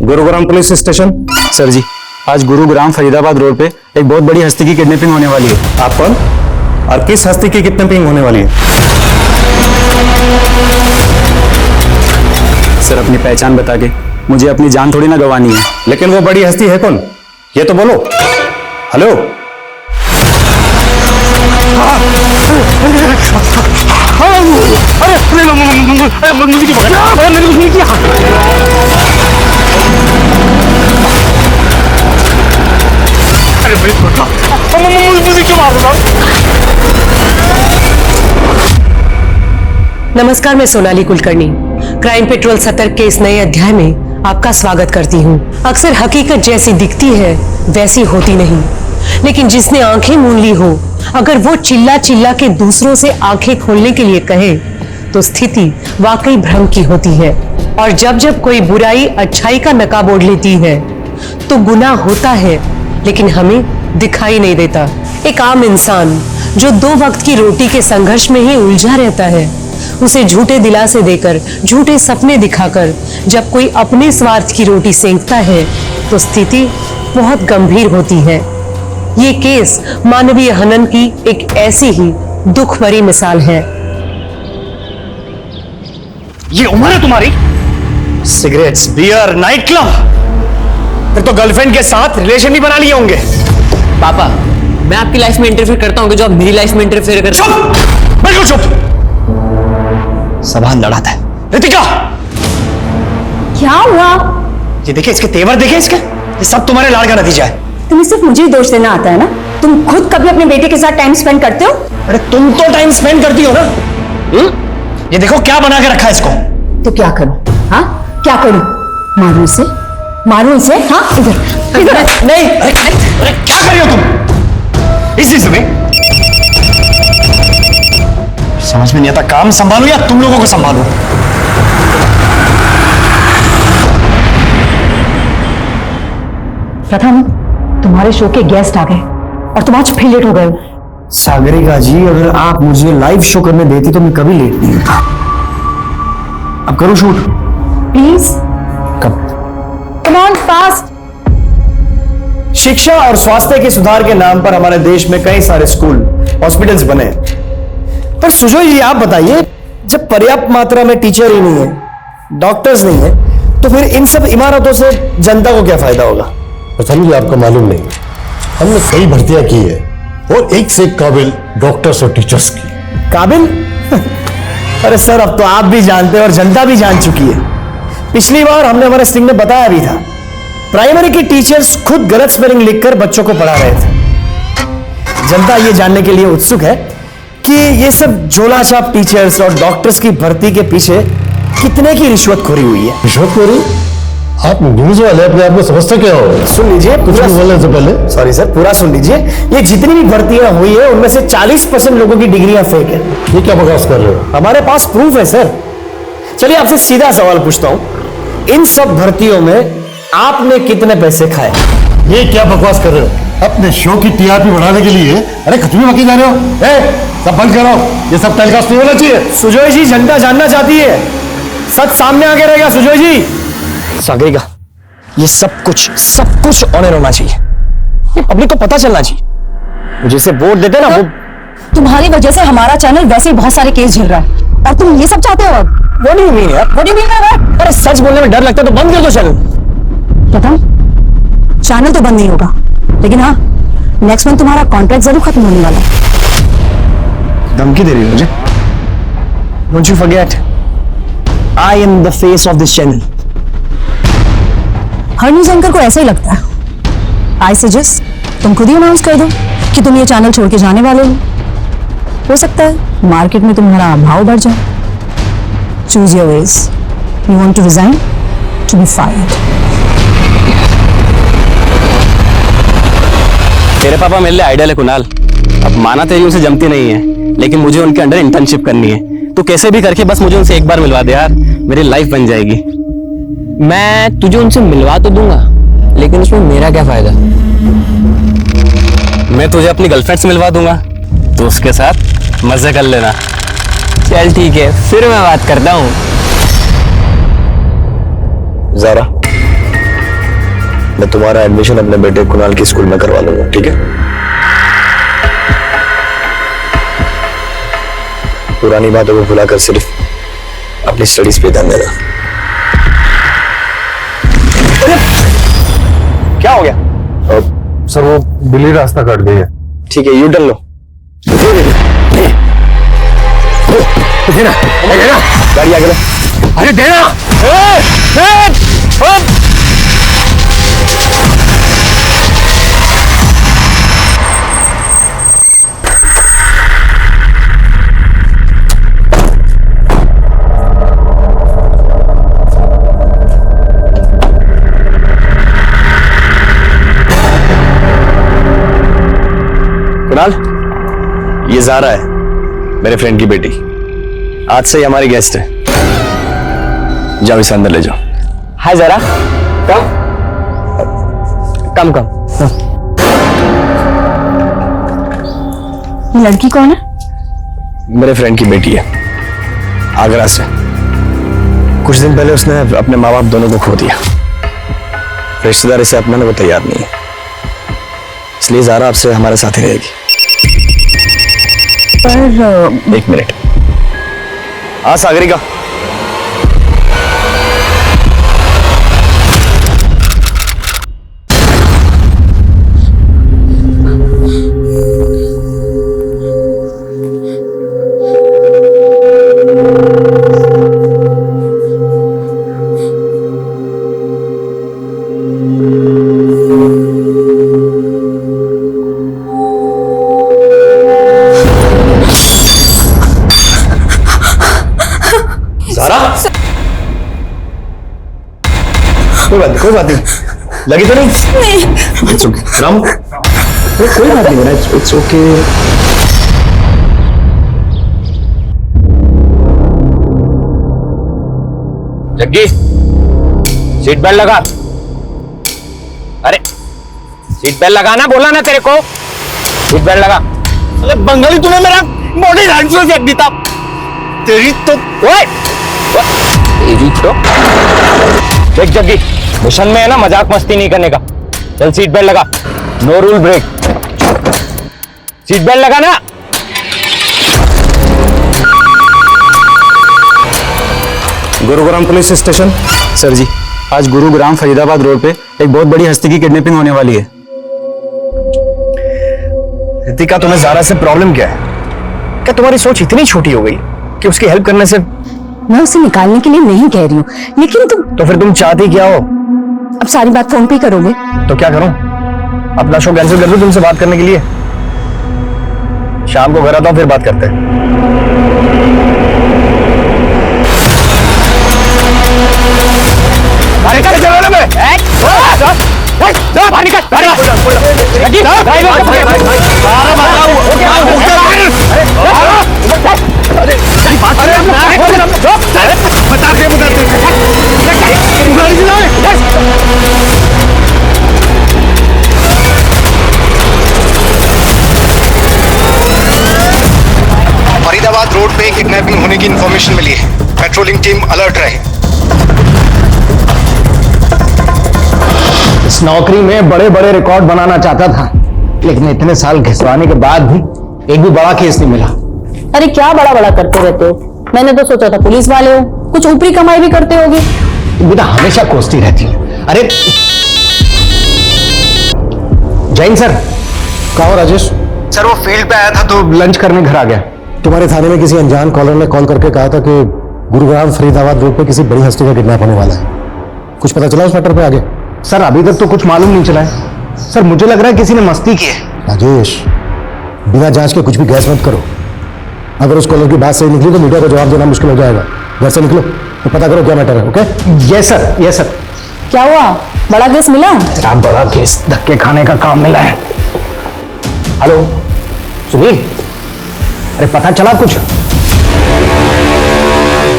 Gurugram police station. Sir ji, आज Gurugram Faridabad road पे एक बहुत बड़ी हस्ती की किडनैपिंग होने वाली है। आप कौन और किस हस्ती की किडनैपिंग होने वाली है? सर, अपनी पहचान बता के मुझे अपनी जान थोड़ी ना गंवानी है। लेकिन वो बड़ी हस्ती है कौन, ये तो बोलो। हेलो, नमस्कार, मैं सोनाली कुलकर्णी क्राइम पेट्रोल सतर्क के इस नए अध्याय में आपका स्वागत करती हूँ। अक्सर हकीकत जैसी दिखती है वैसी होती नहीं, लेकिन जिसने आंखें मूंद ली हो, अगर वो चिल्ला चिल्ला के दूसरों से आंखें खोलने के लिए कहे तो स्थिति वाकई भ्रम की होती है। और जब जब कोई बुराई अच्छाई का नकाब ओढ़ लेती है तो गुनाह होता है, लेकिन हमें दिखाई नहीं देता। एक आम इंसान जो 2 वक्त की रोटी के संघर्ष में ही उलझा रहता है, उसे झूठे दिलासे देकर, झूठे सपने दिखाकर जब कोई अपने स्वार्थ की रोटी सेंकता है तो स्थिति बहुत गंभीर होती है। ये केस मानवीय हनन की एक ऐसी ही दुख भरी मिसाल है। ये उम्र है तुम्हारी? सिगरेट्स, बियर, नाइट क्लब, फिर तो गर्लफ्रेंड के साथ रिलेशन भी बना लिए होंगे। पापा, मैं आपकी लाइफ में इंटरफेयर करता हूँ कि जो आप मेरी लाइफ में इंटरफेयर कर? चुप, बिल्कुल चुप। सवाल लड़ाता है। रितिका, क्या हुआ? ये देखे इसके तेवर, देखे इसके, ये सब तुम्हारे लाड़ का नतीजा है। तुम्हें सिर्फ मुझे ही दोष देना आता है ना? तुम खुद कभी अपने बेटे के साथ टाइम स्पेंड करते हो? अरे तुम तो टाइम स्पेंड करती हो ना। ये देखो क्या बना के रखा है इसको। तो क्या करूं? हाँ, क्या करूं? मारूं इसे? मारूं इसे? हाँ, इधर इधर। नहीं, अरे क्या कर रही हो तुम इसी समय? समझ में नहीं आता, काम संभालूं या तुम लोगों को संभालूं? प्रथम, तुम्हारे शो के गेस्ट आ गए और तुम आज फिर लेट हो गए हो। सागरिका जी, अगर आप मुझे लाइव शो करने देती तो मैं कभी लेट नहीं होता। अब करूं शूट? प्लीज कब? Come on, fast. शिक्षा और स्वास्थ्य के सुधार के नाम पर हमारे देश में कई सारे स्कूल, हॉस्पिटल्स बने, पर सुजोय जी आप बताइए, जब पर्याप्त मात्रा में टीचर ही नहीं है, डॉक्टर्स नहीं है, तो फिर इन सब इमारतों से जनता को क्या फायदा होगा? प्रथम जी, आपको मालूम नहीं, हमने कई भर्तियां की है और एक से एक काबिल डॉक्टर्स और टीचर्स की। काबिल? अरे सर, अब तो आप भी जानते हैं और जनता भी जान चुकी है। पिछली बार हमने हमारे स्टिंग में बताया भी था, प्राइमरी के टीचर्स खुद गलत स्पेलिंग लिखकर बच्चों को पढ़ा रहे थे। जनता ये जानने के लिए उत्सुक है कि ये सब झोलाछाप टीचर्स और डॉक्टर्स की भर्ती के पीछे कितने की रिश्वतखोरी हुई है। रिश्वतखोरी? आप न्यूज वाले अपने आप को समझते क्या हो? सुन लीजिए, कुछ नहीं बोलने से पहले। सॉरी सर, पूरा सुन लीजिए। ये जितनी भी भर्तियां हुई है उनमें से 40% लोगों की डिग्रियां फेक है। ये क्या बकवास कर रहे हो? हमारे पास प्रूफ है सर। चलिए आपसे सीधा सवाल पूछता हूं, इन सब भर्तियों में आपने कितने पैसे खाए? ये क्या बकवास कर रहे हो? अपने शो की टीआरपी बढ़ाने के लिए अरे कुछ भी बकी जा रहे हो। सब बंद करो, ये सब टेलीकास्ट नहीं होना चाहिए। सुजोय जी, जनता जानना चाहती है, सच सामने आके रहेगा। सुजोय जी, सागरिका, ये सब कुछ ऑनर होना चाहिए, ये पब्लिक को पता चलना चाहिए। जिसे वोट देते ना वो। तुम्हारी वजह से हमारा चैनल वैसे ही बहुत सारे केस झेल रहा है और तुम ये सब चाहते हो? वो नहीं मीन है, वो नहीं मीन है। अरे सच बोलने में डर लगता है तो बंद कर दो चैनल। प्रथम, चैनल तो बंद नहीं होगा, लेकिन हाँ, नेक्स्ट मंथ तुम्हारा कॉन्ट्रैक्ट जरूर खत्म होने वाला है। धमकी दे रही हो मुझे? Don't you forget, I am the face of this channel. Her news anchor को ऐसा ही लगता है। आई सजेस्ट तुम खुद ही अनाउंस कर दो कि तुम ये चैनल छोड़ के जाने वाले हो सकता है मार्केट में तुम्हारा भाव बढ़ जाए। Choose your ways. You want to resign, to be fired. तेरे पापा मेरे लिए आइडियल है कुणाल। अब माना तेरी उनसे जमती नहीं है, लेकिन मुझे उनके अंडर इंटर्नशिप करनी है। तो कैसे भी करके बस मुझे उनसे एक बार मिलवा दे यार, मेरी लाइफ बन जाएगी। मैं तुझे उनसे मिलवा तो दूंगा, लेकिन उसमें मेरा क्या फायदा? मैं तुझे अपनी गर्लफ्रेंड से मिलवा दूंगा, तो उसके साथ मजे कर लेना। चल ठीक है, फिर मैं बात करता हूँ। ज़ारा, मैं तुम्हारा एडमिशन अपने बेटे कुणाल की स्कूल में करवा लूंगा, ठीक है? पुरानी बातों को भुलाकर सिर्फ अपनी स्टडीज पे ध्यान देना। क्या हो गया? सर वो बिल्ली रास्ता काट गई है। ठीक है, यू टर्न लो। देना, देना, गाड़ी आगे लो। अरे देना। कुणाल, ये ज़ारा है, मेरे फ्रेंड की बेटी। आज से ही हमारी गेस्ट है। जाओ इसे अंदर ले जाओ। हाय ज़ारा, कम कम। ये लड़की कौन है? मेरे फ्रेंड की बेटी है, आगरा से। कुछ दिन पहले उसने अपने माँ बाप दोनों को खो दिया। रिश्तेदार इसे अपनाने को तैयार नहीं है, इसलिए ज़ारा आपसे हमारे साथ ही रहेगी। पर एक मिनट। हाँ सागरिका, कोई बात नहीं, लगी तो नहीं? इट्स ओके राम, कोई बात नहीं बेटा, it's okay. Jaggi, seat belt लगा। अरे सीट बेल्ट लगाना बोला ना तेरे को, सीट बेल्ट लगा। अरे बंगाली, तूने मेरा बॉडी लैंग्वेज फेंक दी था। तेरी तो ओए, तेरी तो देख जग्गी, मिशन में है ना मजाक मस्ती नहीं करने का। चल सीट बेल्ट लगा, no rule break. Seat belt लगा ना। Gurugram police station. Sir ji, आज गुरुग्राम फरीदाबाद रोड पे एक बहुत बड़ी हस्ती की किडनैपिंग होने वाली है। रितिका, तुम्हें ज़ारा से प्रॉब्लम क्या है? क्या तुम्हारी सोच इतनी छोटी हो गई कि उसकी हेल्प करने से? मैं उसे निकालने के लिए नहीं कह रही हूँ, लेकिन तुम तो फिर तुम चाहती क्या हो? अब सारी बात फोन पे ही करोगे? तो क्या करूं? अपना शो कैंसिल कर दूं तुमसे बात करने के लिए? शाम को घर आता हूं, फिर बात करते हैं। अरे क्या चल रहा है? बाहर निकल, बाहर फरीदाबाद रोड पे किडनैपिंग होने की इंफॉर्मेशन मिली है। पेट्रोलिंग टीम अलर्ट रहे। इस नौकरी में बड़े बड़े रिकॉर्ड बनाना चाहता था, लेकिन इतने साल घिसवाने के बाद भी एक भी बड़ा केस नहीं मिला। अरे क्या बड़ा बड़ा करते रहते हो? मैंने तो सोचा था पुलिस वाले हो, कुछ ऊपरी कमाई भी करते होगे। बेटा हमेशा कोसती रहती है। अरे जैन सर। कहा हो राजेश? सर वो फील्ड पे आया था तो लंच करने घर आ गया। तुम्हारे थाने में किसी अनजान कॉलर ने कॉल करके कहा था कि गुरुग्राम फरीदाबाद रोड पे किसी बड़ी हस्ती का किडनैप होने वाला है। कुछ पता चला उस मैटर पे आगे? सर अभी तक तो कुछ मालूम नहीं चला है। सर मुझे लग रहा है किसी ने मस्ती की है। राजेश, बिना जांच के कुछ भी गैस मत करो। अगर उस कॉलर की बात सही निकली तो मीडिया को जवाब देना मुश्किल हो जाएगा। घर से निकलो तो पता करो क्या मैटर है। Okay? Yes sir, yes sir. क्या हुआ? बड़ा केस मिला? तेरा बड़ा केस धक्के खाने का काम मिला है। हेलो सुनील, अरे पता चला कुछ?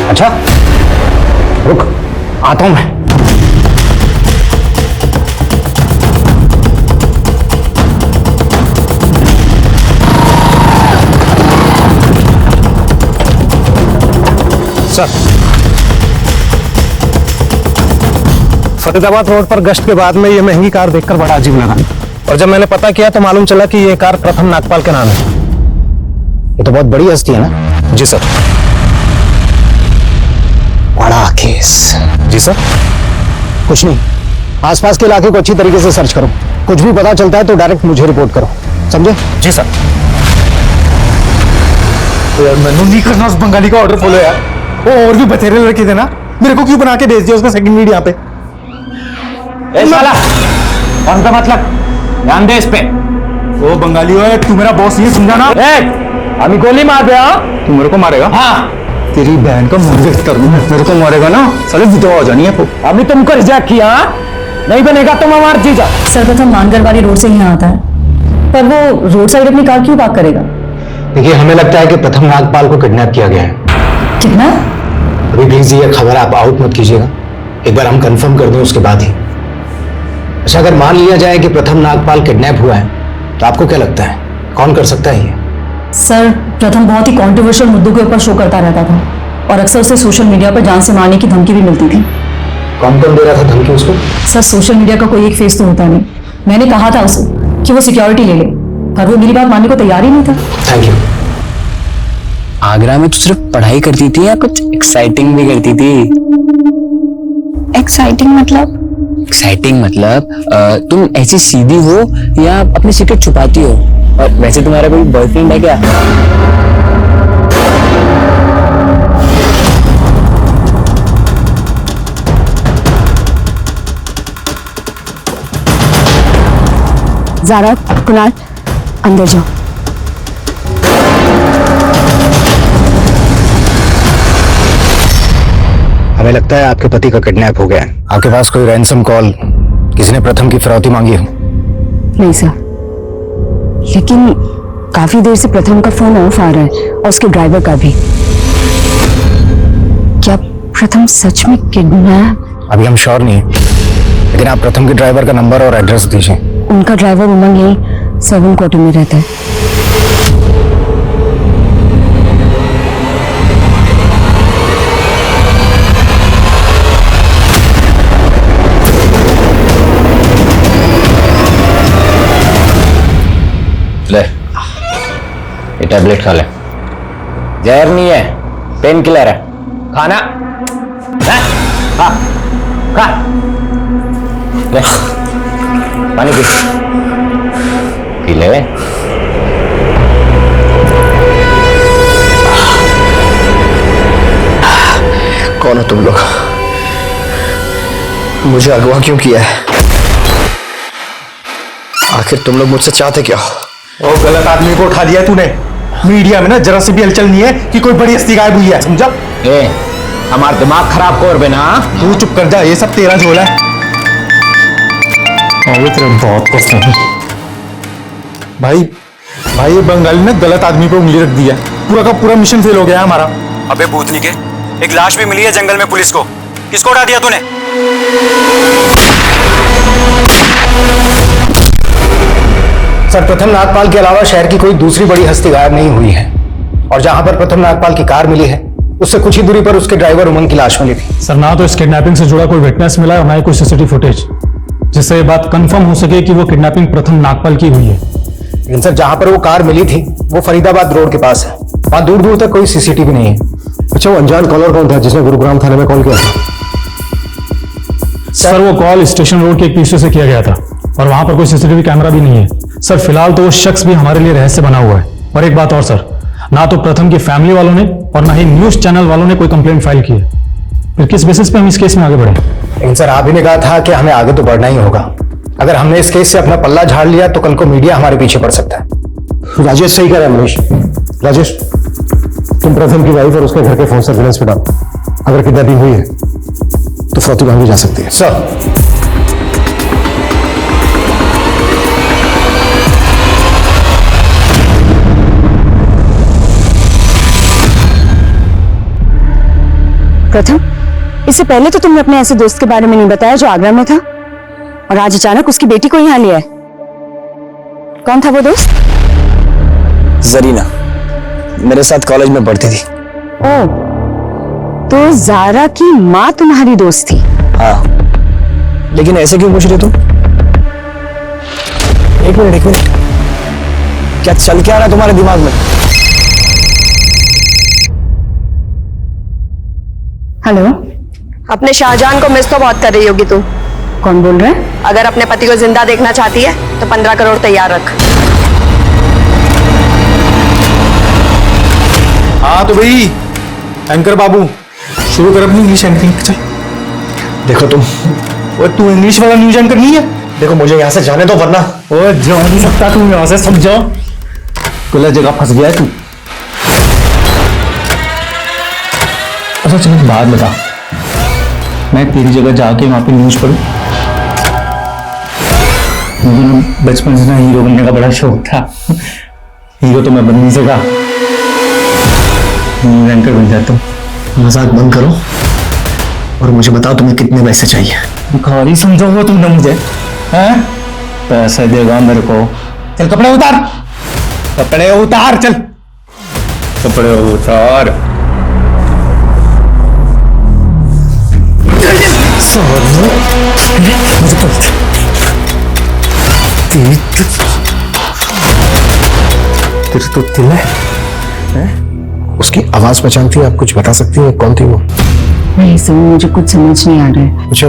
अच्छा रुक, आता हूं मैं। सर, फरीदाबाद रोड पर गश्त के बाद में ये महंगी कार देखकर बड़ा अजीब लगा, और जब मैंने पता किया तो मालूम चला कि ये कार प्रथम नागपाल के नाम है। ये तो बहुत बड़ी हस्ती है ना? जी सर। बड़ा केस। जी सर। कुछ नहीं, आसपास के इलाके को अच्छी तरीके से सर्च करो, कुछ भी पता चलता है तो डायरेक्ट मुझे रिपोर्ट करो, समझे? जी सर। यार मैंने नहीं करना उस बंगाली का ऑर्डर फॉलो यार, वो और भी बतेरे लड़के थे ना, मेरे को क्यों बना के भेज दिया उसका सेकंड लीड यहाँ पे? ए साला, कौन सा मतलब? ध्यान दे इस पे। वो बंगाली है, तू मेरा बॉस नहीं है, समझा ना? अभी गोली मार दे। तू मेरे को मारेगा? हाँ, तेरी बहन का मुंह देख कर मेरे को मारेगा ना, साले विधवा हो जानी है। अभी तुमको रिजेक्ट किया, नहीं बनेगा तो मैं मार जीजा। सर्वप्रथम मानगर वाली रोड से यहाँ आता है, पर वो रोड साइड अपनी कार क्यों पार्क करेगा? देखिए, हमें लगता है कि प्रथम नागपाल को किडनैप किया गया है। कितना? अभी प्लीज ये खबर आप आउट मत कीजिएगा, एक बार हम कंफर्म कर दें उसके बाद ही। अच्छा, अगर मान लिया जाए कि प्रथम नागपाल किडनैप हुआ है तो आपको क्या लगता है कौन कर सकता है ये? सर, प्रथम बहुत ही कॉन्ट्रोवर्शियल मुद्दों के ऊपर शो करता रहता था और अक्सर उसे सोशल मीडिया पर जान से मारने की धमकी भी मिलती थी। कौन कौन दे रहा था धमकी उसको? सर, सोशल मीडिया का कोई एक फेस तो होता नहीं। मैंने कहा था उसे कि वो सिक्योरिटी ले ले, पर वो मेरी बात मानने को तैयार ही नहीं था। Thank you. आगरा में तो सिर्फ पढ़ाई करती थी या कुछ एक्साइटिंग भी करती थी? एक्साइटिंग मतलब? एक्साइटिंग मतलब तुम ऐसी सीधी हो या अपने सीक्रेट छुपाती हो? और वैसे तुम्हारा कोई बॉयफ्रेंड है क्या? ज़ारा, कुणाल, अंदर जाओ। हमें लगता है आपके पति का किडनैप हो गया है। आपके पास कोई रैंसम कॉल, किसी ने प्रथम की फिरौती मांगी हो? नहीं सर, लेकिन काफी देर से प्रथम का फोन ऑफ आ रहा है और उसके ड्राइवर का भी। क्या प्रथम सच में किडनैप? अभी हम श्योर नहीं है, लेकिन आप प्रथम के ड्राइवर का नंबर और एड्रेस दीजिए। उनका ड्राइवर उमंग यही 7 क्वार्टर में रहता है। ले, ये टैबलेट खा ले। जहर नहीं है, पेन किलर है। खाना है? खा खा ले, पानी पी ले। कौन हो तुम लोग? मुझे अगवा क्यों किया है? आखिर तुम लोग मुझसे चाहते क्या हो? और गलत आदमी को उठा दिया तूने। मीडिया में ना जरा से भी हलचल नहीं है कि कोई बड़ी हस्ती गायब हुई है, समझा? हमारा दिमाग खराब कर बेना। तू चुप कर जा, ये सब तेरा झोला है। बहुत कष्ट है भाई। ये बंगाली ने गलत आदमी पे उंगली रख दी है, पूरा का पूरा मिशन फेल हो गया है हमारा। अबे भूतनी के, एक लाश भी मिली है जंगल में पुलिस को। किसको उठा दिया तूने? सर, प्रथम नागपाल के अलावा शहर की कोई दूसरी बड़ी हस्ती गायब नहीं हुई है, और जहां पर प्रथम नागपाल की कार मिली है उससे कुछ ही दूरी पर उसके ड्राइवर उमंग की लाश मिली थी। सर, ना तो इस किडनैपिंग से जुड़ा कोई विटनेस मिला और ना ही कोई सीसीटीवी फुटेज जिससे ये बात कंफर्म हो सके कि वो किडनैपिंग प्रथम नागपाल की हुई है। लेकिन सर, जहां पर वो कार मिली थी वो फरीदाबाद रोड के पास है, वहां दूर दूर तक कोई सीसीटीवी नहीं है। अच्छा, वो अनजान कॉलर कौन था जिसने गुरुग्राम थाने में कॉल किया था? सर, वो कॉल स्टेशन रोड के एक पीछे से किया गया था और वहां पर कोई सीसीटीवी कैमरा भी नहीं है। सर, फिलहाल तो वो शख्स भी हमारे लिए रहस्य बना हुआ है। और एक बात और सर, ना तो प्रथम की फैमिली वालों ने और ना ही न्यूज चैनल वालों ने कोई कंप्लेंट फाइल की है। फिर किस बेसिस पे हम इस केस में आगे बढ़े? लेकिन सर, आप ही ने कहा था कि हमें आगे तो बढ़ना ही होगा। अगर हमने इस केस से अपना पल्ला झाड़ लिया तो कल को मीडिया हमारे पीछे पड़ सकता है। राजेश सही कह रहा है। मनीष, राजेश, तुम प्रथम की वाइफ और उसके घर के फोन सर्विलेंस पे डालो। अगर किडनैपिंग हुई है तो फिरौती मांगी जा सकती है। सर, प्रथम, इससे पहले तो तुमने अपने ऐसे दोस्त के बारे में नहीं बताया जो आगरा में था, और आज अचानक उसकी बेटी को यहाँ लिया है। कौन था वो दोस्त? जरीना, मेरे साथ कॉलेज में पढ़ती थी। ओह, तो ज़ारा की माँ तुम्हारी दोस्त थी? हाँ। लेकिन ऐसे क्यों पूछ रहे तुम? एक मिनट, क्या चल क्या रहा है तुम्हारे दिमाग में? हेलो, अपने शाहजहां को मिस तो बहुत कर रही होगी तू। कौन बोल रहा है? अगर अपने पति को जिंदा देखना चाहती है तो 15 करोड़ तैयार रख। हाँ तो भाई एंकर बाबू शुरू कर अपनी इंग्लिश एंकरिंग। चल देखो तुम, वो तू इंग्लिश वाला न्यूज एंकर नहीं है? देखो मुझे यहाँ से जाने दो वरना। ओ जा नहीं सकता तू यहाँ से, समझो गलत जगह फंस गया है तू। अच्छा चलो बात बता, मैं तेरी जगह जाके वहां पे न्यूज पढ़ूं? मुझे ना बचपन से ना हीरो बनने का बड़ा शौक था। हीरो तो मैं बन नहीं सका, न्यूज एंकर बन जाता हूँ। मजाक बंद करो और मुझे बताओ तुम्हें कितने पैसे चाहिए। भिखारी समझोगे तुमने मुझे? हैं? पैसे देगा मेरे को। चल कपड़े उतार, कपड़े उतार, चल कपड़े उतार। मुझे तेरी तो दिल है? उसकी आवाज पहचानती है? आप कुछ बता सकती हैं कौन थी वो? नहीं सर, मुझे कुछ समझ नहीं आ रहा है। अच्छा,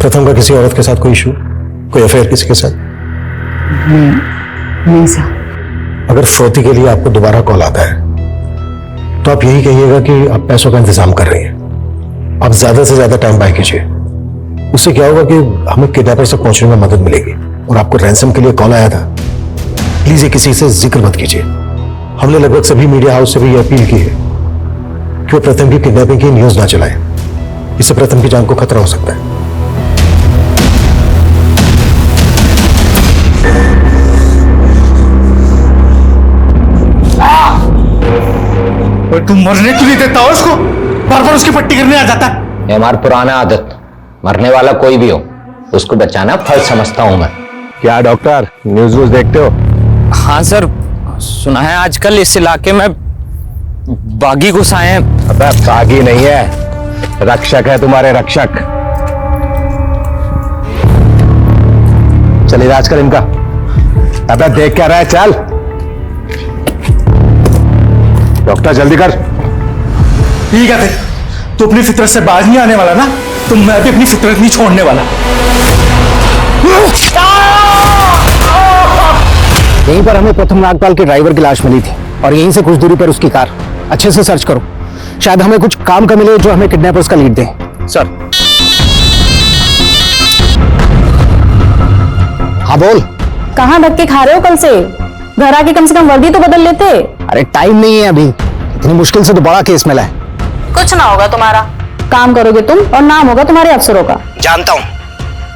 प्रथम का किसी औरत के साथ कोई इशू, कोई अफेयर किसी के साथ? नहीं सर। अगर फौती के लिए आपको दोबारा कॉल आता है तो आप यही कहिएगा कि आप पैसों का इंतजाम कर रही हैं। आप ज्यादा से ज्यादा टाइम बाय कीजिए। उससे क्या होगा कि हमें किडनैपर तक पहुंचने में मदद मिलेगी। और आपको रैंसम के लिए कॉल आया था, प्लीज ये किसी से जिक्र मत कीजिए। हमने लगभग सभी मीडिया हाउस से भी ये अपील की है कि वो प्रथम की किडनैपिंग की न्यूज ना चलाएं। इससे प्रथम की जान को खतरा हो सकता है। और तू मरने क्यों नहीं देता हो उसको? बार बार उसकी पट्टी करने आ जाता। ये हमारी पुराना आदत, मरने वाला कोई भी हो उसको बचाना फर्ज समझता हूं मैं। क्या डॉक्टर, न्यूज व्यूज देखते हो? हाँ सर, सुना है आजकल इस इलाके में बागी घुस आए हैं। अबे बागी नहीं है, रक्षक है तुम्हारे, रक्षक। चल इलाज कर इनका। अबे देख क्या रहा है, चल डॉक्टर जल्दी कर। ठीक है, तू अपनी फितरत से बाज नहीं आने वाला ना, तो मैं भी अपनी फितरत नहीं छोड़ने वाला। यहीं पर हमें प्रथम नागपाल के ड्राइवर की लाश मिली थी और यहीं से कुछ दूरी पर उसकी कार। अच्छे से सर्च करो, शायद हमें कुछ काम का मिले जो हमें किडनैपर्स का लीड दे। सर। हाँ बोल। कहाँ धक्के खा रहे हो कल से? घर आके कम से कम वर्दी तो बदल लेते। अरे टाइम नहीं है अभी, इतनी मुश्किल से तो बड़ा केस मिला है। कुछ ना होगा तुम्हारा, काम करोगे तुम और नाम होगा तुम्हारे अफसरों का। जानता हूं,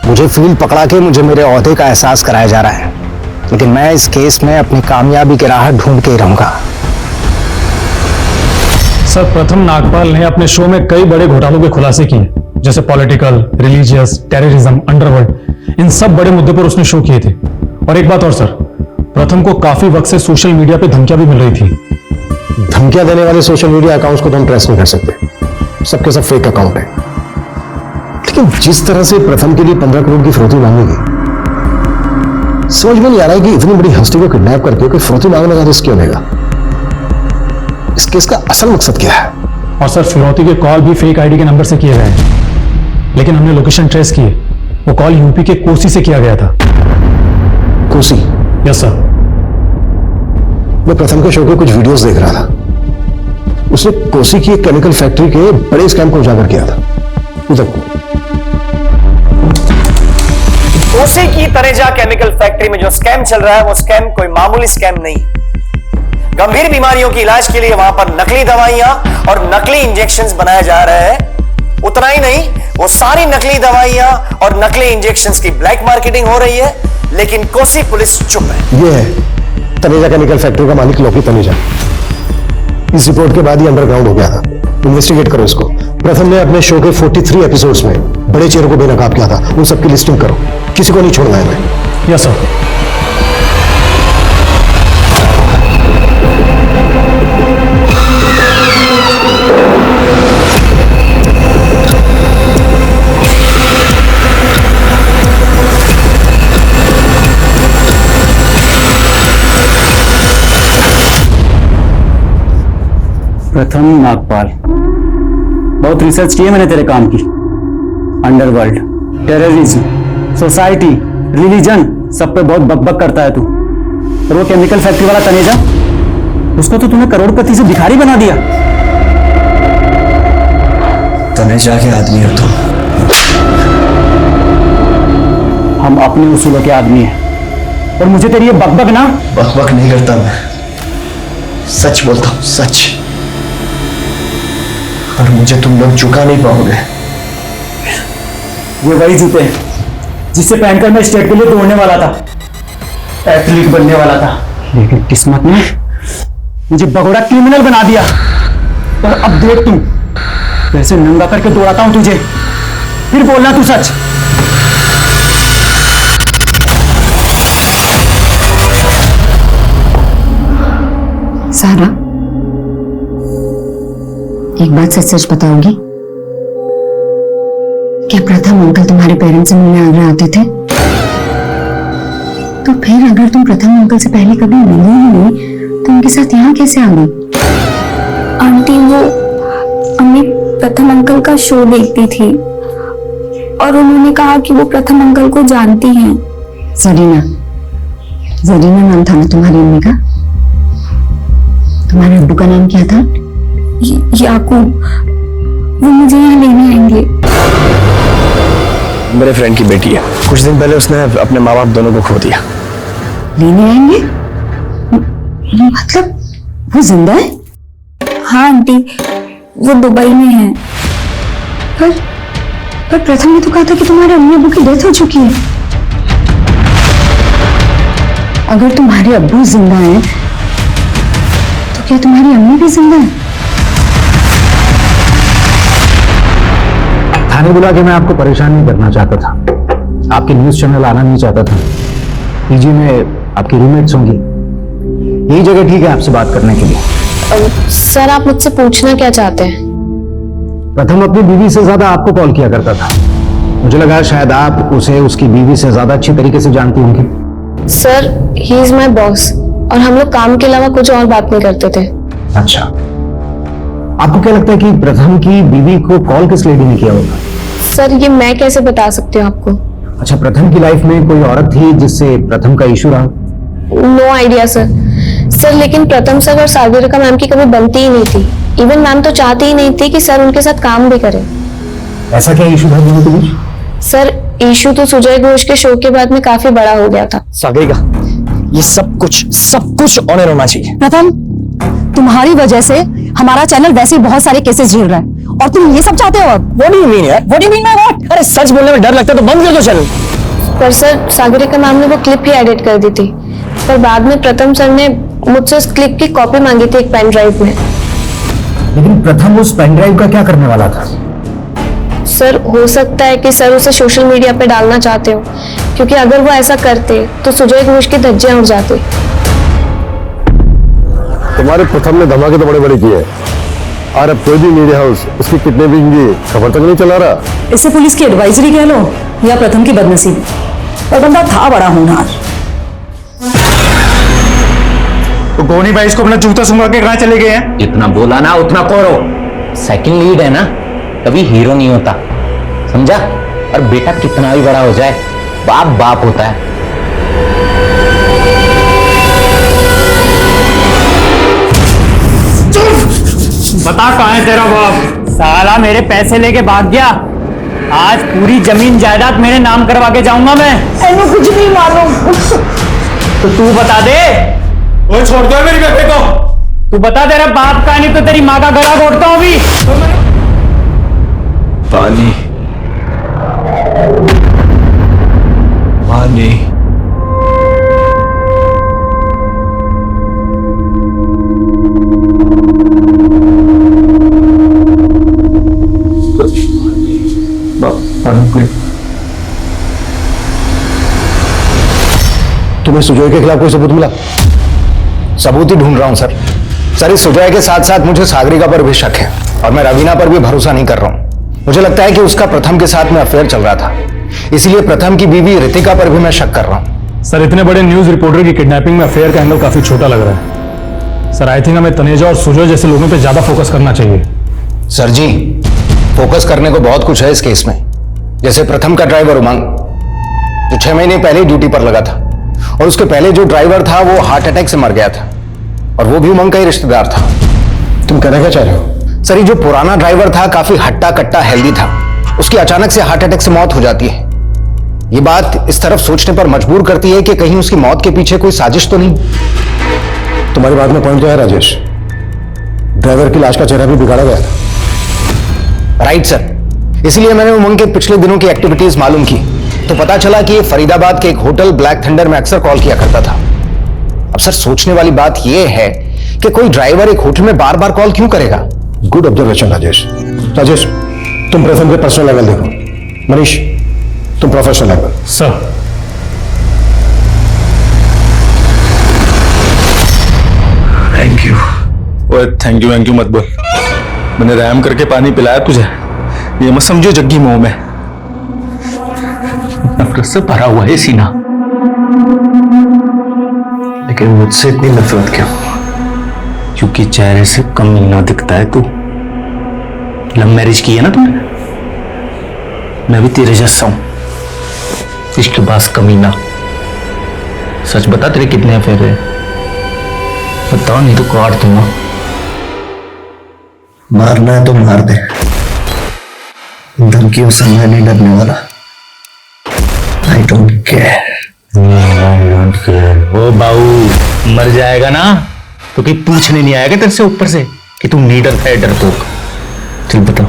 मुझे फील्ड पकड़ा के मुझे मेरे ओहदे का एहसास कराया जा रहा है, लेकिन मैं इस केस में अपनी कामयाबी की राह ढूंढ के ही रहूंगा। सर, प्रथम नागपाल ने अपने शो में कई बड़े घोटालों के खुलासे किए, जैसे पॉलिटिकल, रिलीजियस, टेररिज्म, अंडरवर्ल्ड। इन सब बड़े मुद्दे पर उसने शो किए थे। और एक बात और सर, प्रथम को काफी वक्त से सोशल मीडिया पे धमकियां भी मिल रही थी। धमकियां देने वाले सोशल मीडिया अकाउंट्स को तो हम ट्रेस नहीं कर सकते, सबके सब फेक अकाउंट है। लेकिन जिस तरह से प्रथम के लिए 15 करोड़ की फिरौती मांगेगी, समझ में नहीं आ रहा है कि इतनी बड़ी हस्ती को किडनैप करके कोई फिरौती मांगने का रिस्क क्यों लेगा। इस केस का असल मकसद क्या है? और सर, फिरौती के कॉल भी फेक आईडी के नंबर से किए गए हैं, लेकिन हमने लोकेशन ट्रेस किए। वो कॉल यूपी के कोसी से किया गया था। कोसी? Yes sir. मैं प्रथम के शो के कुछ वीडियोस देख रहा था, उसने कोसी की एक केमिकल फैक्ट्री के बड़े स्कैम को उजागर किया था। उधर कोसी की तनेजा केमिकल फैक्ट्री में जो स्कैम चल रहा है वो स्कैम कोई मामूली स्कैम नहीं। गंभीर बीमारियों के इलाज के लिए वहां पर नकली दवाइयां और नकली इंजेक्शंस बनाए जा रहे हैं। उतना ही नहीं, वो सारी नकली दवाइयां और नकली इंजेक्शंस की ब्लैक मार्केटिंग हो रही है, लेकिन कोसी पुलिस चुप है। ये है तनेजा केमिकल फैक्ट्री का मालिक लोकी तनेजा। इस रिपोर्ट के बाद ही अंडरग्राउंड हो गया था। इन्वेस्टिगेट करो इसको। प्रथम ने अपने शो के 43 एपिसोड्स में बड़े चेहरों को बेनकाब किया था, उन सबकी लिस्टिंग करो, किसी को नहीं छोड़ना है। Yes sir. प्रथम नागपाल, बहुत रिसर्च की है मैंने तेरे काम की। अंडरवर्ल्ड, टेररिज्म, सोसाइटी, रिलीजन, सब पे बहुत बकबक करता है तू। और वो केमिकल फैक्ट्री वाला तनेजा, उसको तो तूने करोड़पति से भिखारी बना दिया। तनेजा के आदमी हो तुम। हम अपने उसूलों के आदमी हैं और मुझे तेरी ये बकबक ना। बकबक नहीं करता मैं, सच बोलता हूं, सच। और मुझे तुम लोग चुका नहीं पाओगे। ये वही जूते हैं जिससे पहनकर मैं स्टेट के लिए दौड़ने वाला था, एथलीट बनने वाला था, लेकिन किस्मत ने मुझे बगोड़ा क्रिमिनल बना दिया। और अब देख तू कैसे नंगा करके दौड़ाता हूं तुझे। फिर बोलना तू सच। सारा, एक बात सच सच बताओगी? क्या प्रथम अंकल तुम्हारे पेरेंट्स से मिलने आगरा आते थे? तो फिर अगर तुम प्रथम अंकल से पहले कभी मिली ही नहीं तो उनके साथ यहाँ कैसे आ गई? आंटी, वो अम्मी प्रथम अंकल का शो देखती थी और उन्होंने कहा कि वो प्रथम अंकल को जानती हैं। जरीना, जरीना नाम था ना तुम्हारी अम्मी का? तुम्हारे अब्बू का नाम क्या था? याकूब। वो मुझे यहाँ लेने आएंगे। मेरे फ्रेंड की बेटी है। कुछ दिन पहले उसने अपने माँ बाप दोनों को खो दिया। लेने आएंगे? मतलब वो जिंदा है? हाँ आंटी, वो दुबई में है। पर प्रथम ने तो कहा था कि तुम्हारे अम्मी अब्बू की डेथ हो चुकी है। अगर तुम्हारे अब्बू जिंदा हैं तो क्या तुम्हारी अम्मी भी जिंदा है? थाने बुला के मैं आपको परेशान नहीं करना चाहता था, आपके न्यूज चैनल आना नहीं चाहता था। पीजी में आपकी रूममेट्स होंगी, यही जगह ठीक है आपसे बात करने के लिए। सर, आप मुझसे पूछना क्या चाहते हैं? प्रथम अपनी बीवी से ज्यादा आपको कॉल किया करता था। मुझे लगा शायद आप उसे उसकी बीवी से ज्यादा अच्छी तरीके से जानती होंगी। Sir, he is my boss और हम लोग काम के अलावा कुछ और बात नहीं करते थे। अच्छा, आपको क्या लगता है कि प्रथम की बीवी को कॉल किस लेडी ने किया होगा? सर, ये मैं कैसे बता सकती हूँ आपको? अच्छा, प्रथम की लाइफ में कोई औरत थी जिससे प्रथम का इशू रहा? नो आइडिया सर, लेकिन प्रथम सर और सागरिका मैम की कभी बनती ही नहीं थी। इवन मैम तो चाहती ही नहीं थी कि सर उनके साथ काम भी करें। ऐसा क्या इशू था दोनों के बीच? सर, इशू तो सुजय घोष के शो के बाद में काफी बड़ा हो गया था। सागरिका, ये सब कुछ ऑनर होना चाहिए। प्रथम, तुम्हारी वजह से हमारा चैनल वैसे ही बहुत सारे केसेस झेल रहा है और तुम ये सब चाहते हो अब? What do you mean यार? What do you mean by what? अरे सच बोलने में डर लगता है तो बंद कर दो चैनल। पर सर, सागरिका मैम ने वो क्लिप ही एडिट कर दी थी, पर बाद में प्रथम सर ने मुझसे उस क्लिप की कॉपी मांगी थी एक पेन ड्राइव में। लेकिन प्रथम उस पेन ड्राइव का क्या करने वाला था? सर, हो सकता है कि सर उसे सोशल मीडिया पे डालना चाहते हो, क्योंकि अगर वो ऐसा करते तो सुजय घोष की धज्जियां उड़ जाती। तुम्हारे प्रथम ने धमाके तो बड़े बड़े किए, और अब कोई भी मीडिया हाउस उसकी किडनैपिंग की खबर तक नहीं चला रहा। इसे पुलिस की एडवाइजरी कह लो या प्रथम की बदनसीबी, पर बंदा था बड़ा होनहार। तो गोनी भाई इसको अपना जूता सुंघा के कहाँ चले गए हैं? जितना बोला ना उतना करो। सेकंड लीड है ना, कभी हीरो नहीं होता, समझा? और बेटा कितना भी बड़ा हो जाए, बाप बाप होता है। बता कहाँ है तेरा बाप? साला मेरे पैसे लेके भाग गया। आज पूरी जमीन जायदाद मेरे नाम करवा के जाऊंगा मैं। मैंने कुछ नहीं मालूम। तो तू बता दे। वो छोड़ दो मेरी बेटे को। तू बता तेरा बाप का, नहीं तो तेरी माँ का गला घोटता हूँ अभी। पानी पानी तुम्हें सुजय के खिलाफ कोई सबूत मिला? सबूत ही ढूंढ रहा हूं सर। सर, इस सुजय के साथ साथ मुझे सागरिका पर भी शक है और मैं रवीना पर भी भरोसा नहीं कर रहा हूं। मुझे लगता है कि उसका प्रथम के साथ में अफेयर चल रहा था, इसलिए प्रथम की बीवी रितिका पर भी मैं शक कर रहा हूं। सर, इतने बड़े न्यूज रिपोर्टर की किडनैपिंग में अफेयर का एंगल काफी छोटा लग रहा है। सर आई थिंक हमें तनेजा और सुजय जैसे लोगों पे ज्यादा फोकस करना चाहिए। सर जी, फोकस करने को बहुत कुछ है इस केस में। जैसे प्रथम का ड्राइवर उमंग, जो 6 महीने पहले ड्यूटी पर लगा था, और उसके पहले जो ड्राइवर था वो हार्ट अटैक से मर गया था, और वो भी उमंग का ही रिश्तेदार था। तुम कहना क्या चाह रहे हो? सर, ये जो पुराना ड्राइवर था काफी हट्टा कट्टा हेल्दी था, उसकी अचानक से हार्ट अटैक से मौत हो जाती है। ये बात इस तरफ सोचने पर मजबूर करती है कि कहीं उसकी मौत के पीछे कोई साजिश तो नहीं। तुम्हारी बात में पॉइंट तो है राजेश, ड्राइवर की लाश का चेहरा भी बिगाड़ा गया था। राइट सर, इसलिए मैंने उमंग के पिछले दिनों की एक्टिविटीज मालूम की, तो पता चला कि ये फरीदाबाद के एक होटल ब्लैक थंडर में अक्सर कॉल किया करता था। अब सर, सोचने वाली बात यह है कि कोई ड्राइवर एक होटल में बार बार कॉल क्यों करेगा? Good observation Rajesh. राजेश, तुम प्रथम के पर्सनल लेवल देखो। मनीष, तुम professional level. Sir, thank you. ओए थैंक यू मत बोल, मैंने रहम करके पानी पिलाया तुझे, ये मत समझो जग्गी मुंह में। नफरत से भरा हुआ है सीना। लेकिन मुझसे इतनी नफरत क्यों? क्योंकि चेहरे से कमीना दिखता है तू। लव मैरिज की है ना तूने, मैं भी तेरे जैसा हूं, इसके पास कमीना। सच बता, तेरे कितने अफेयर है? बताओ नहीं तो काट दूंगा। मारना है तो मार दे, धमकियों से मैं नहीं डरने वाला। I don't care. ओ बाऊ, मर जाएगा ना तो कि पूछने नहीं आएगा तेरे से ऊपर से कि तू नीडर था डरपोक। चल बताओ।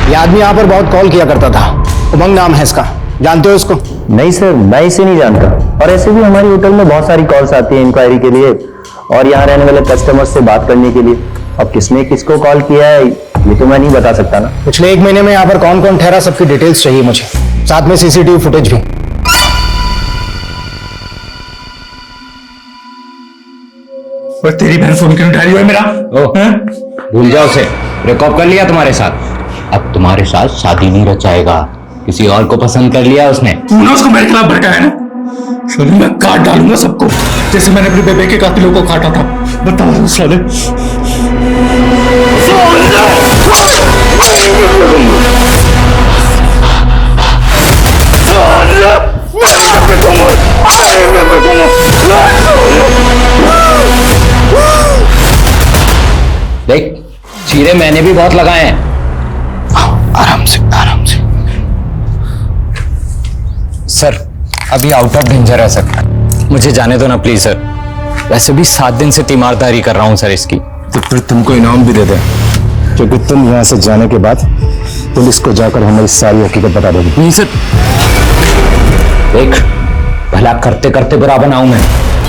ये आदमी यहाँ पर बहुत कॉल किया करता था, उमंग नाम है इसका, जानते हो इसको? नहीं सर, मैं इसे नहीं जानता, और ऐसे भी हमारी होटल में बहुत सारी कॉल्स आती हैं इंक्वायरी के लिए और यहाँ रहने वाले कस्टमर्स से बात करने के लिए। अब किसने किसको कॉल किया है ये तो मैं नहीं बता सकता ना। पिछले 1 महीने में यहाँ पर कौन कौन ठहरा, सबकी डिटेल्स चाहिए मुझे, साथ में सीसीटीवी फुटेज भी। और तेरी बहन फोन क्यों उठा रही है मेरा? भूल जाओ उसे, ब्रेकअप कर लिया तुम्हारे साथ, अब तुम्हारे साथ शादी नहीं रचाएगा, किसी और को पसंद कर लिया उसने। तूने उसको मेरे खिलाफ भड़काया ना, साले मैं काट डालूंगा सबको, जैसे मैंने अपने बेबे के कातिलों को काटा था। बताओ साले। देख, चीरे मैंने भी बहुत लगाए हैं। आराम से आराम से। सर, अभी आउट ऑफ डेंजर है सर। मुझे जाने दो ना प्लीज सर, वैसे भी 7 दिन से तीमारदारी कर रहा हूं सर इसकी। तो फिर तुमको इनाम भी दे दें, क्योंकि तुम यहाँ से जाने के बाद पुलिस को जाकर हमारी सारी हकीकत बता दोगे। नहीं सर, देख भला करते करते बुरा बनाऊं मैं,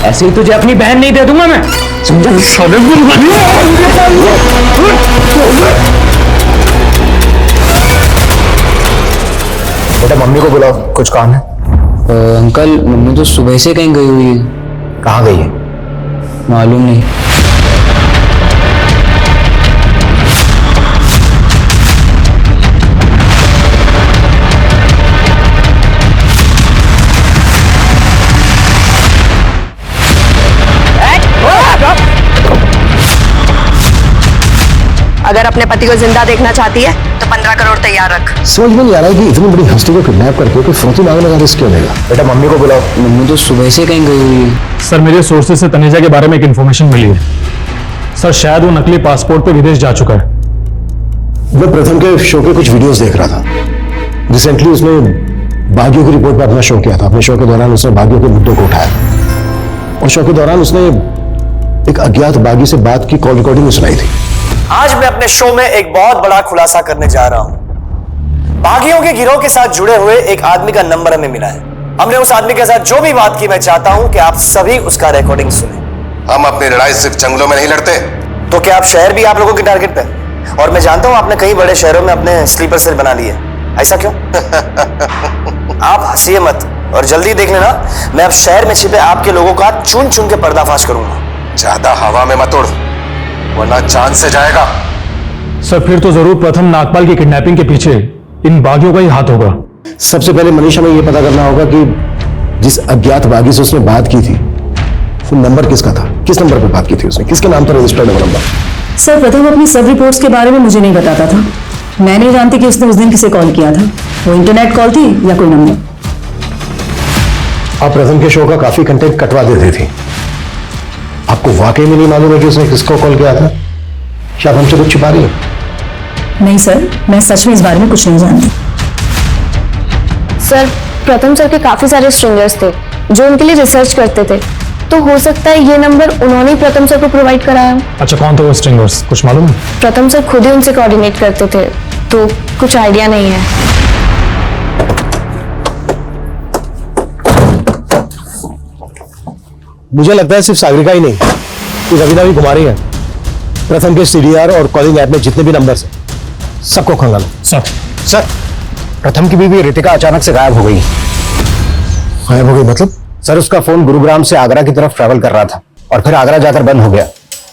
ऐसे ही तुझे अपनी बहन नहीं दे दूंगा मैं, समझा? साले बेटा, मम्मी को बुलाओ, कुछ काम है। अंकल, मम्मी तो सुबह से कहीं गई हुई है। कहाँ गई है? मालूम नहीं। अगर अपने पति को जिंदा देखना चाहती है तो 15 करोड़ तैयार रख। समझ में नहीं आ रहा है कि इतनी बड़ी हस्ती को किडनैप करके कोई फौजी मांगने का रिस्क क्यों लेगा। बेटा, मम्मी को बुलाओ। मम्मी तो सुबह से कहीं गई हुई है। सर, मेरे सोर्सेज से तनेजा के बारे में एक इन्फॉर्मेशन मिली है। सर, शायद वो नकली पासपोर्ट पे विदेश जा चुका है। मैं प्रथम के शो के कुछ वीडियोस देख रहा था। रिसेंटली उसने बागियों की रिपोर्ट पर अपना शो किया था। अपने शो के दौरान उसने बागियों के मुद्दों को उठाया, और शो के दौरान उसने एक अज्ञात बागी से बात की कॉल रिकॉर्डिंग सुनाई थी। आज मैं अपने शो में एक बहुत बड़ा खुलासा करने जा रहा हूं। बागियों के गिरोह के साथ जुड़े हुए एक आदमी का नंबर हमें मिला है। हमने उस आदमी के साथ जो भी बात की, मैं चाहता हूं कि आप सभी उसका रिकॉर्डिंग सुने। हम अपनी लड़ाई सिर्फ जंगलों में नहीं लड़ते। तो क्या आप शहर भी आप लोगों के टारगेट पे? और मैं जानता हूं आपने कई बड़े शहरों में अपने स्लीपर सेल बना लिए, ऐसा क्यों? आप हंसिए मत, और जल्दी देख लेना, मैं अब शहर में छिपे आपके लोगों का चुन चुन के पर्दाफाश करूंगा। ज्यादा हवा में मत उड़, वरना जान से जाएगा। सर फिर तो जरूर प्रथम नागपाल की किडनैपिंग के पीछे इन बागियों का ही हाथ होगा। सबसे पहले मनीष हमें यह पता करना होगा कि जिस अज्ञात बागी से उसने बात की थी वो नंबर किसका था, किस नंबर पर बात की थी उसने, किसके नाम पर रजिस्टर्ड है वो नंबर। सर प्रथम अपनी सब रिपोर्ट्स के बारे में मुझे नहीं बताता था। मैं नहीं जानती कि उसने उस दिन किसे कॉल किया था, वो इंटरनेट कॉल थी या कोई नंबर। आप प्रथम के शो का काफी कंटेंट कटवा देते थे, आपको वाकई में नहीं मालूम है कि उसने किसको कॉल किया था? क्या आप हमसे कुछ छिपा रही है? नहीं सर, मैं सच में इस बारे में कुछ नहीं जानती। सर प्रथम सर के काफी सारे स्ट्रेंजर्स थे जो उनके लिए रिसर्च करते थे, तो हो सकता है ये नंबर उन्होंने ही प्रथम सर को प्रोवाइड कराया। अच्छा कौन थे वो स्ट्रिंगर्स, कुछ मालूम है? प्रथम सर खुद ही उनसे कोऑर्डिनेट करते थे, तो कुछ आइडिया नहीं है। मुझे लगता है सिर्फ सागरिका ही नहीं, कि रवीना भी घुमा रही है। प्रथम के सीडीआर और कॉलिंग ऐप में जितने भी नंबर्स हैं सबको खंगालो। सर प्रथम की बीवी रितिका अचानक से गायब हो गई। गायब हो गई मतलब? सर उसका फोन गुरुग्राम से आगरा की तरफ ट्रैवल कर रहा था और फिर आगरा जाकर बंद हो गया।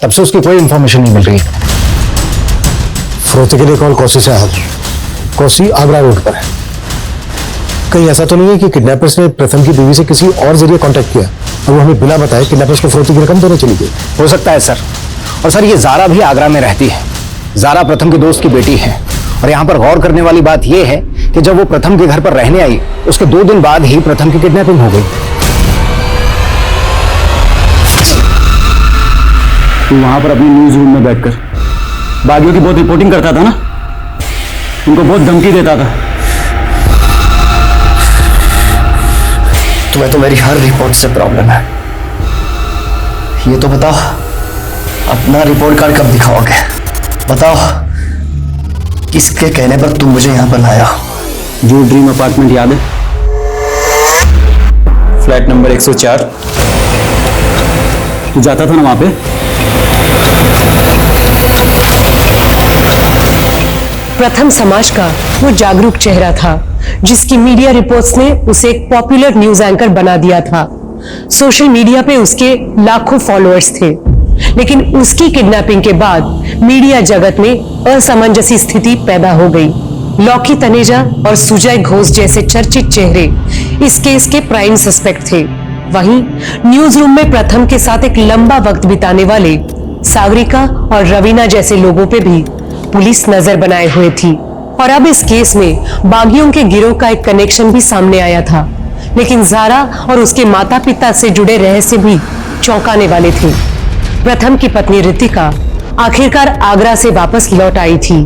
तब से उसकी कोई इंफॉर्मेशन नहीं मिल रही। फरोती के लिए कॉल कोसी से आया था, कोसी आगरा रोड पर है। कहीं ऐसा तो नहीं है कि किडनैपर्स ने प्रथम की बीवी से किसी और जरिए कांटेक्ट किया और वो हमें बिना बताए किडनैपर्स को फरोती की रकम देने चली गई? हो सकता है सर। और सर ये जारा भी आगरा में रहती है। जारा प्रथम के दोस्त की बेटी है। और यहाँ पर गौर करने वाली बात यह है कि जब वो प्रथम के घर पर रहने आई उसके 2 दिन बाद ही प्रथम की किडनैपिंग हो गई। तू वहां पर अपनी न्यूज रूम में बैठकर बागियों की बहुत रिपोर्टिंग करता था ना, उनको बहुत धमकी देता था। तुम्हें तो मेरी हर रिपोर्ट से प्रॉब्लम है। ये तो बताओ, अपना रिपोर्ट कार्ड कब दिखाओगे? बताओ, किसके कहने पर तुम मुझे यहां पर लाया? जो ड्रीम अपार्टमेंट याद है? Flat number 104। तू जाता था ना वहां पे? प्रथम समाज का वो जागरूक चेहरा था जिसकी मीडिया रिपोर्ट्स ने उसे एक पॉपुलर न्यूज एंकर बना दिया था। सोशल मीडिया पे उसके लाखों फॉलोअर्स थे, लेकिन उसकी किडनैपिंग के बाद मीडिया जगत में असमंजसी स्थिति पैदा हो गई। लौकी तनेजा और सुजय घोष जैसे चर्चित चेहरे इस केस के प्राइम सस्पेक्ट थे। वहीं न्यूज रूम में प्रथम के साथ एक लंबा वक्त बिताने वाले सागरिका और रवीना जैसे लोगों पे भी पुलिस नजर बनाए हुए थी। और अब इस केस में बागियों के गिरोह का एक कनेक्शन भी सामने आया था, लेकिन जारा और उसके माता पिता से जुड़े रहस्य भी चौंकाने वाले थे। प्रथम की पत्नी रितिका आखिरकार आगरा से वापस लौट आई थी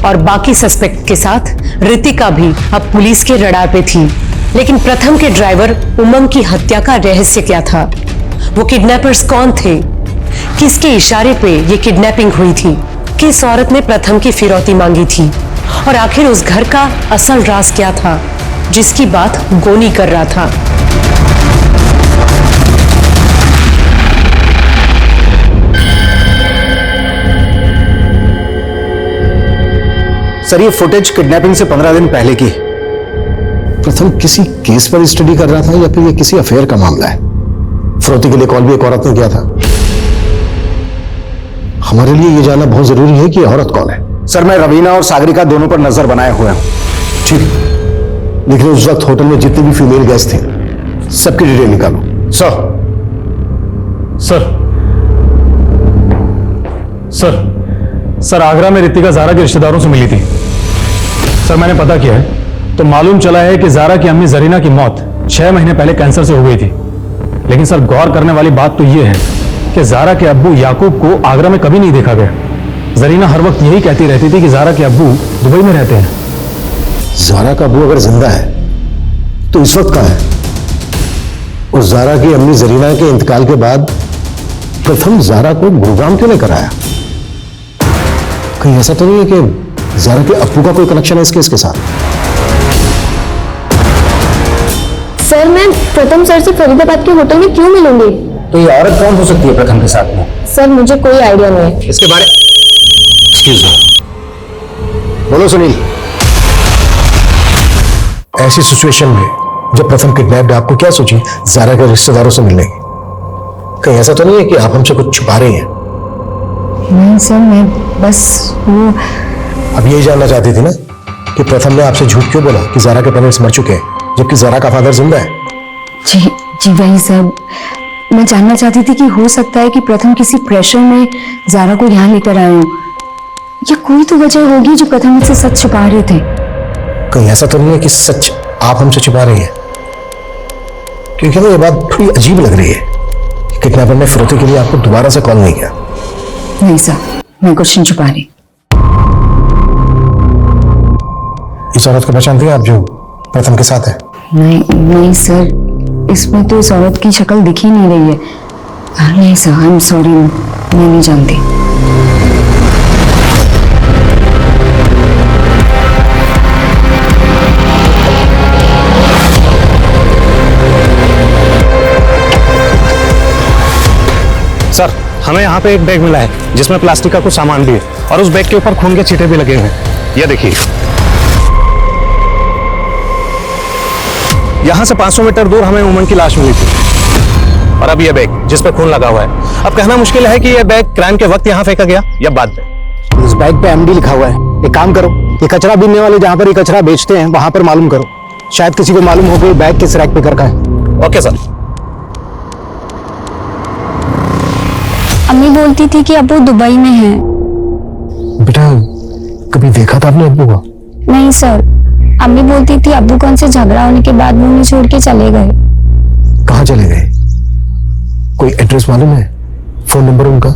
और बाकी सस्पेक्ट के साथ रितिका भी अब पुलिस के रडार पे थी। लेकिन प्रथम के ड्राइवर उमंग की हत्या का रहस्य क्या था? वो किडनैपर्स कौन थे? किसके इशारे पे ये किडनैपिंग हुई थी? किस औरत ने प्रथम की फिरौती मांगी थी? और आखिर उस घर का असल राज क्या था जिसकी बात गोनी कर रहा था? सर ये फुटेज किडनैपिंग से 15 दिन पहले की। प्रथम किसी केस पर स्टडी कर रहा था या फिर ये किसी अफेयर का मामला है? फरोती के लिए कॉल भी एक औरत ने किया था। हमारे लिए ये जानना बहुत जरूरी है कि ये औरत कौन है। सर मैं रवीना और सागरिका दोनों पर नजर बनाए हुए हूं। ठीक, लेकिन उस वक्त होटल में जितने भी फीमेल गेस्ट थे सबकी डिटेल निकालो। सर सर आगरा में रितिका जारा के रिश्तेदारों से मिली थी। सर मैंने पता किया है तो मालूम चला है कि जारा की अम्मी जरीना की मौत 6 महीने पहले कैंसर से हो गई थी। लेकिन सर गौर करने वाली बात तो यह है कि जारा के अब्बू याकूब को आगरा में कभी नहीं देखा गया। जरीना हर वक्त यही कहती रहती थी कि जारा के अब्बू दुबई में रहते हैं। जारा का अब्बू अगर जिंदा है तो इस वक्त कहां है? और जारा की अम्मी जरीना के इंतकाल के बाद प्रथम जारा को गुरुग्राम क्यों नहीं कराया? कहीं ऐसा तो नहीं है कि जारा के अब्बू का कोई कनेक्शन है इस केस के साथ? सर मैं प्रथम सर से फरीदाबाद के होटल में क्यों मिलूंगी? तो ये औरत कौन हो सकती है प्रथम के साथ में? सर मुझे कोई आइडिया नहीं है इसके बारे। एक्सक्यूज मी, बोलो सुनील। ऐसी सिचुएशन में जब प्रथम किडनैप्ड आपको क्या सोची जारा के रिश्तेदारों से मिलने की? कहीं ऐसा तो नहीं है कि आप हमसे कुछ छुपा रही हैं? नहीं सर, मैं बस वो अब यही जानना चाहती थी ना कि प्रथम ने आपसे झूठ क्यों बोला कि जारा के पेरेंट्स मर चुके हैं जबकि जारा का फादर जिंदा है? जी जी वही सर, मैं जानना चाहती थी कि हो सकता है कि प्रथम किसी प्रेशर में जारा को यहाँ लेकर आए हो, या कोई तो वजह होगी जो प्रथम मुझसे सच छुपा रहे थे। कहीं ऐसा तो नहीं है कि सच आप हमसे छुपा रही हैं? क्योंकि हमें ये बात थोड़ी अजीब लग रही है कि किडनैपर ने फिरौती के लिए आपको दोबारा से कॉल नहीं किया। नहीं सर, मैं कुछ नहीं छुपा रही। इस औरत को पहचानती हैं आप जो प्रथम के साथ है? नहीं नहीं सर, इसमें तो इस औरत की शक्ल दिख ही नहीं रही है। नहीं सर, आई एम सॉरी, मैं नहीं जानती। सर, हमें यहाँ पे एक बैग मिला है जिसमें प्लास्टिक का कुछ सामान भी है और उस बैग के ऊपर खून के छींटे भी लगे हुए हैं। ये देखिए, यहाँ से 500 मीटर दूर हमें उमन की लाश मिली थी। और अब ये बैग जिस पे खून लगा हुआ है, अब कहना मुश्किल है कि ये बैग क्राइम के वक्त यहाँ फेंका गया या बाद में। इस बैग पे एमडी लिखा हुआ है। एक काम करो, ये कचरा बीनने वाले जहाँ पर ये कचरा बेचते हैं वहां पर मालूम करो, शायद किसी को मालूम हो कि बैग किस रैक पे कर का है। Okay sir. अम्मी बोलती थी कि अब्बू दुबई में हैं। बेटा, कभी देखा था आपने अब्बू को? नहीं सर, अम्मी बोलती थी अब्बू को उनसे झगड़ा होने के बाद वो उन्हें छोड़ के चले गए। कहाँ चले गए? कोई एड्रेस मालूम है? फोन नंबर उनका?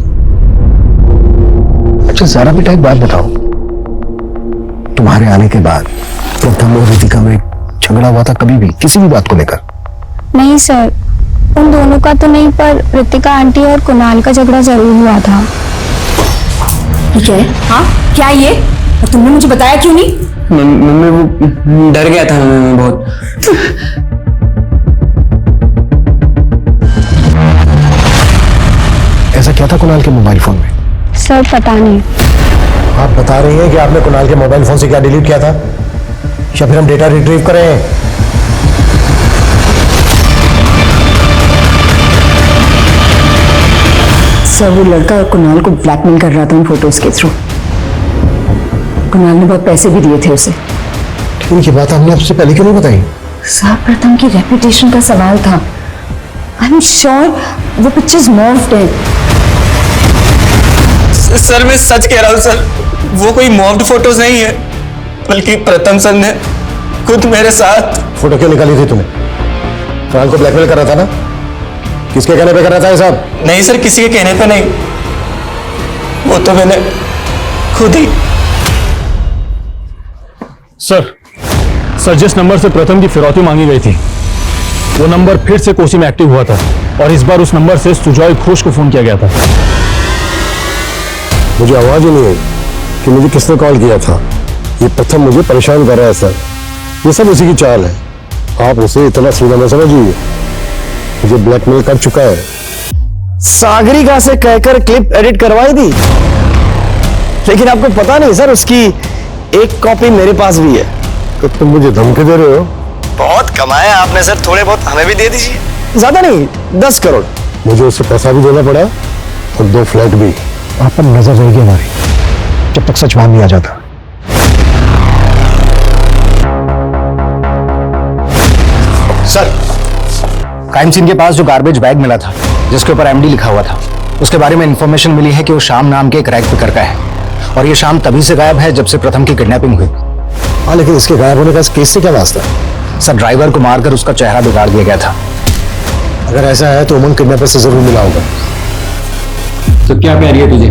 अच्छा जारा बेटा, एक बात बताओ, तुम्हारे आने के बाद प्रथम और रितिका में झगड़ा हुआ था कभी भी किसी भी बात को लेकर? नहीं सर, उन दोनों का तो नहीं, पर रितिका आंटी और कुणाल का झगड़ा जरूर हुआ था। क्या है? हाँ क्या ये? और तुमने मुझे बताया क्यों नहीं? मम्मी वो डर गया था मैं बहुत। ऐसा क्या था कुणाल के मोबाइल फोन में? सर पता नहीं। आप बता रही हैं कि आपने कुणाल के मोबाइल फोन से क्या डिलीट किया था, या फिर हम डेटा रिट्रीव करें? सर वो लड़का कुणाल को ब्लैकमेल कर रहा था उन फोटोज के थ्रू। कुणाल ने बहुत पैसे भी दिए थे उसे। इनकी बात आपने आपसे पहले क्यों नहीं बताई? सर प्रथम की रेपुटेशन का सवाल था। आई एम श्योर वो पिक्चर्स मॉर्फ्ड है। सर मैं सच कह रहा हूँ सर, वो कोई मॉब्ड फोटोज नहीं है, बल्कि प्रथम सर ने खुद मेरे साथ। फोटो क्यों निकाली थी तुमने? कुणाल को ब्लैकमेल कर रहा था ना? किसके कहने पे कर रहा था ये सब? नहीं सर, किसी के कहने पे नहीं, वो तो मैंने खुद ही। सर जिस नंबर से प्रथम की फिरौती मांगी गई थी वो नंबर फिर से कोसी में एक्टिव हुआ था और इस बार उस नंबर से सुजॉय घोष को फोन किया गया था। मुझे आवाज ही नहीं आई कि मुझे किसने कॉल किया था। ये प्रथम मुझे परेशान कर रहा है सर, ये सब उसी की चाल है। आप उसे इतना सीधा न समझिए, मुझे ब्लैकमेल कर चुका है। सागरिका से कहकर क्लिप एडिट करवाई थी, लेकिन आपको पता नहीं सर, उसकी एक कॉपी मेरे पास भी है। तो तुम मुझे धमकी दे रहे हो? बहुत कमाया आपने सर, थोड़े बहुत हमें भी दे दीजिए। ज्यादा नहीं, 10 करोड़। मुझे उससे पैसा भी देना पड़ा और 2 फ्लैट भी। आप पर नजर रहेगी हमारी जब तक सच बाहर नहीं आ जाता। सर, क्राइम सीन के पास जो गार्बेज बैग मिला था जिसके ऊपर एमडी लिखा हुआ था, उसके बारे में इंफॉर्मेशन मिली है कि वो शाम नाम के एक रैक पे करका है और ये शाम तभी से गायब है जब से प्रथम की किडनैपिंग हुई। हाँ, लेकिन इसके गायब होने का इस केस से क्या वास्ता? सर, ड्राइवर को मारकर उसका चेहरा बिगाड़ दिया गया था। अगर ऐसा है तो उमंग किडनैपर से जरूर मिला होगा। तो क्या कह रही है तुझे?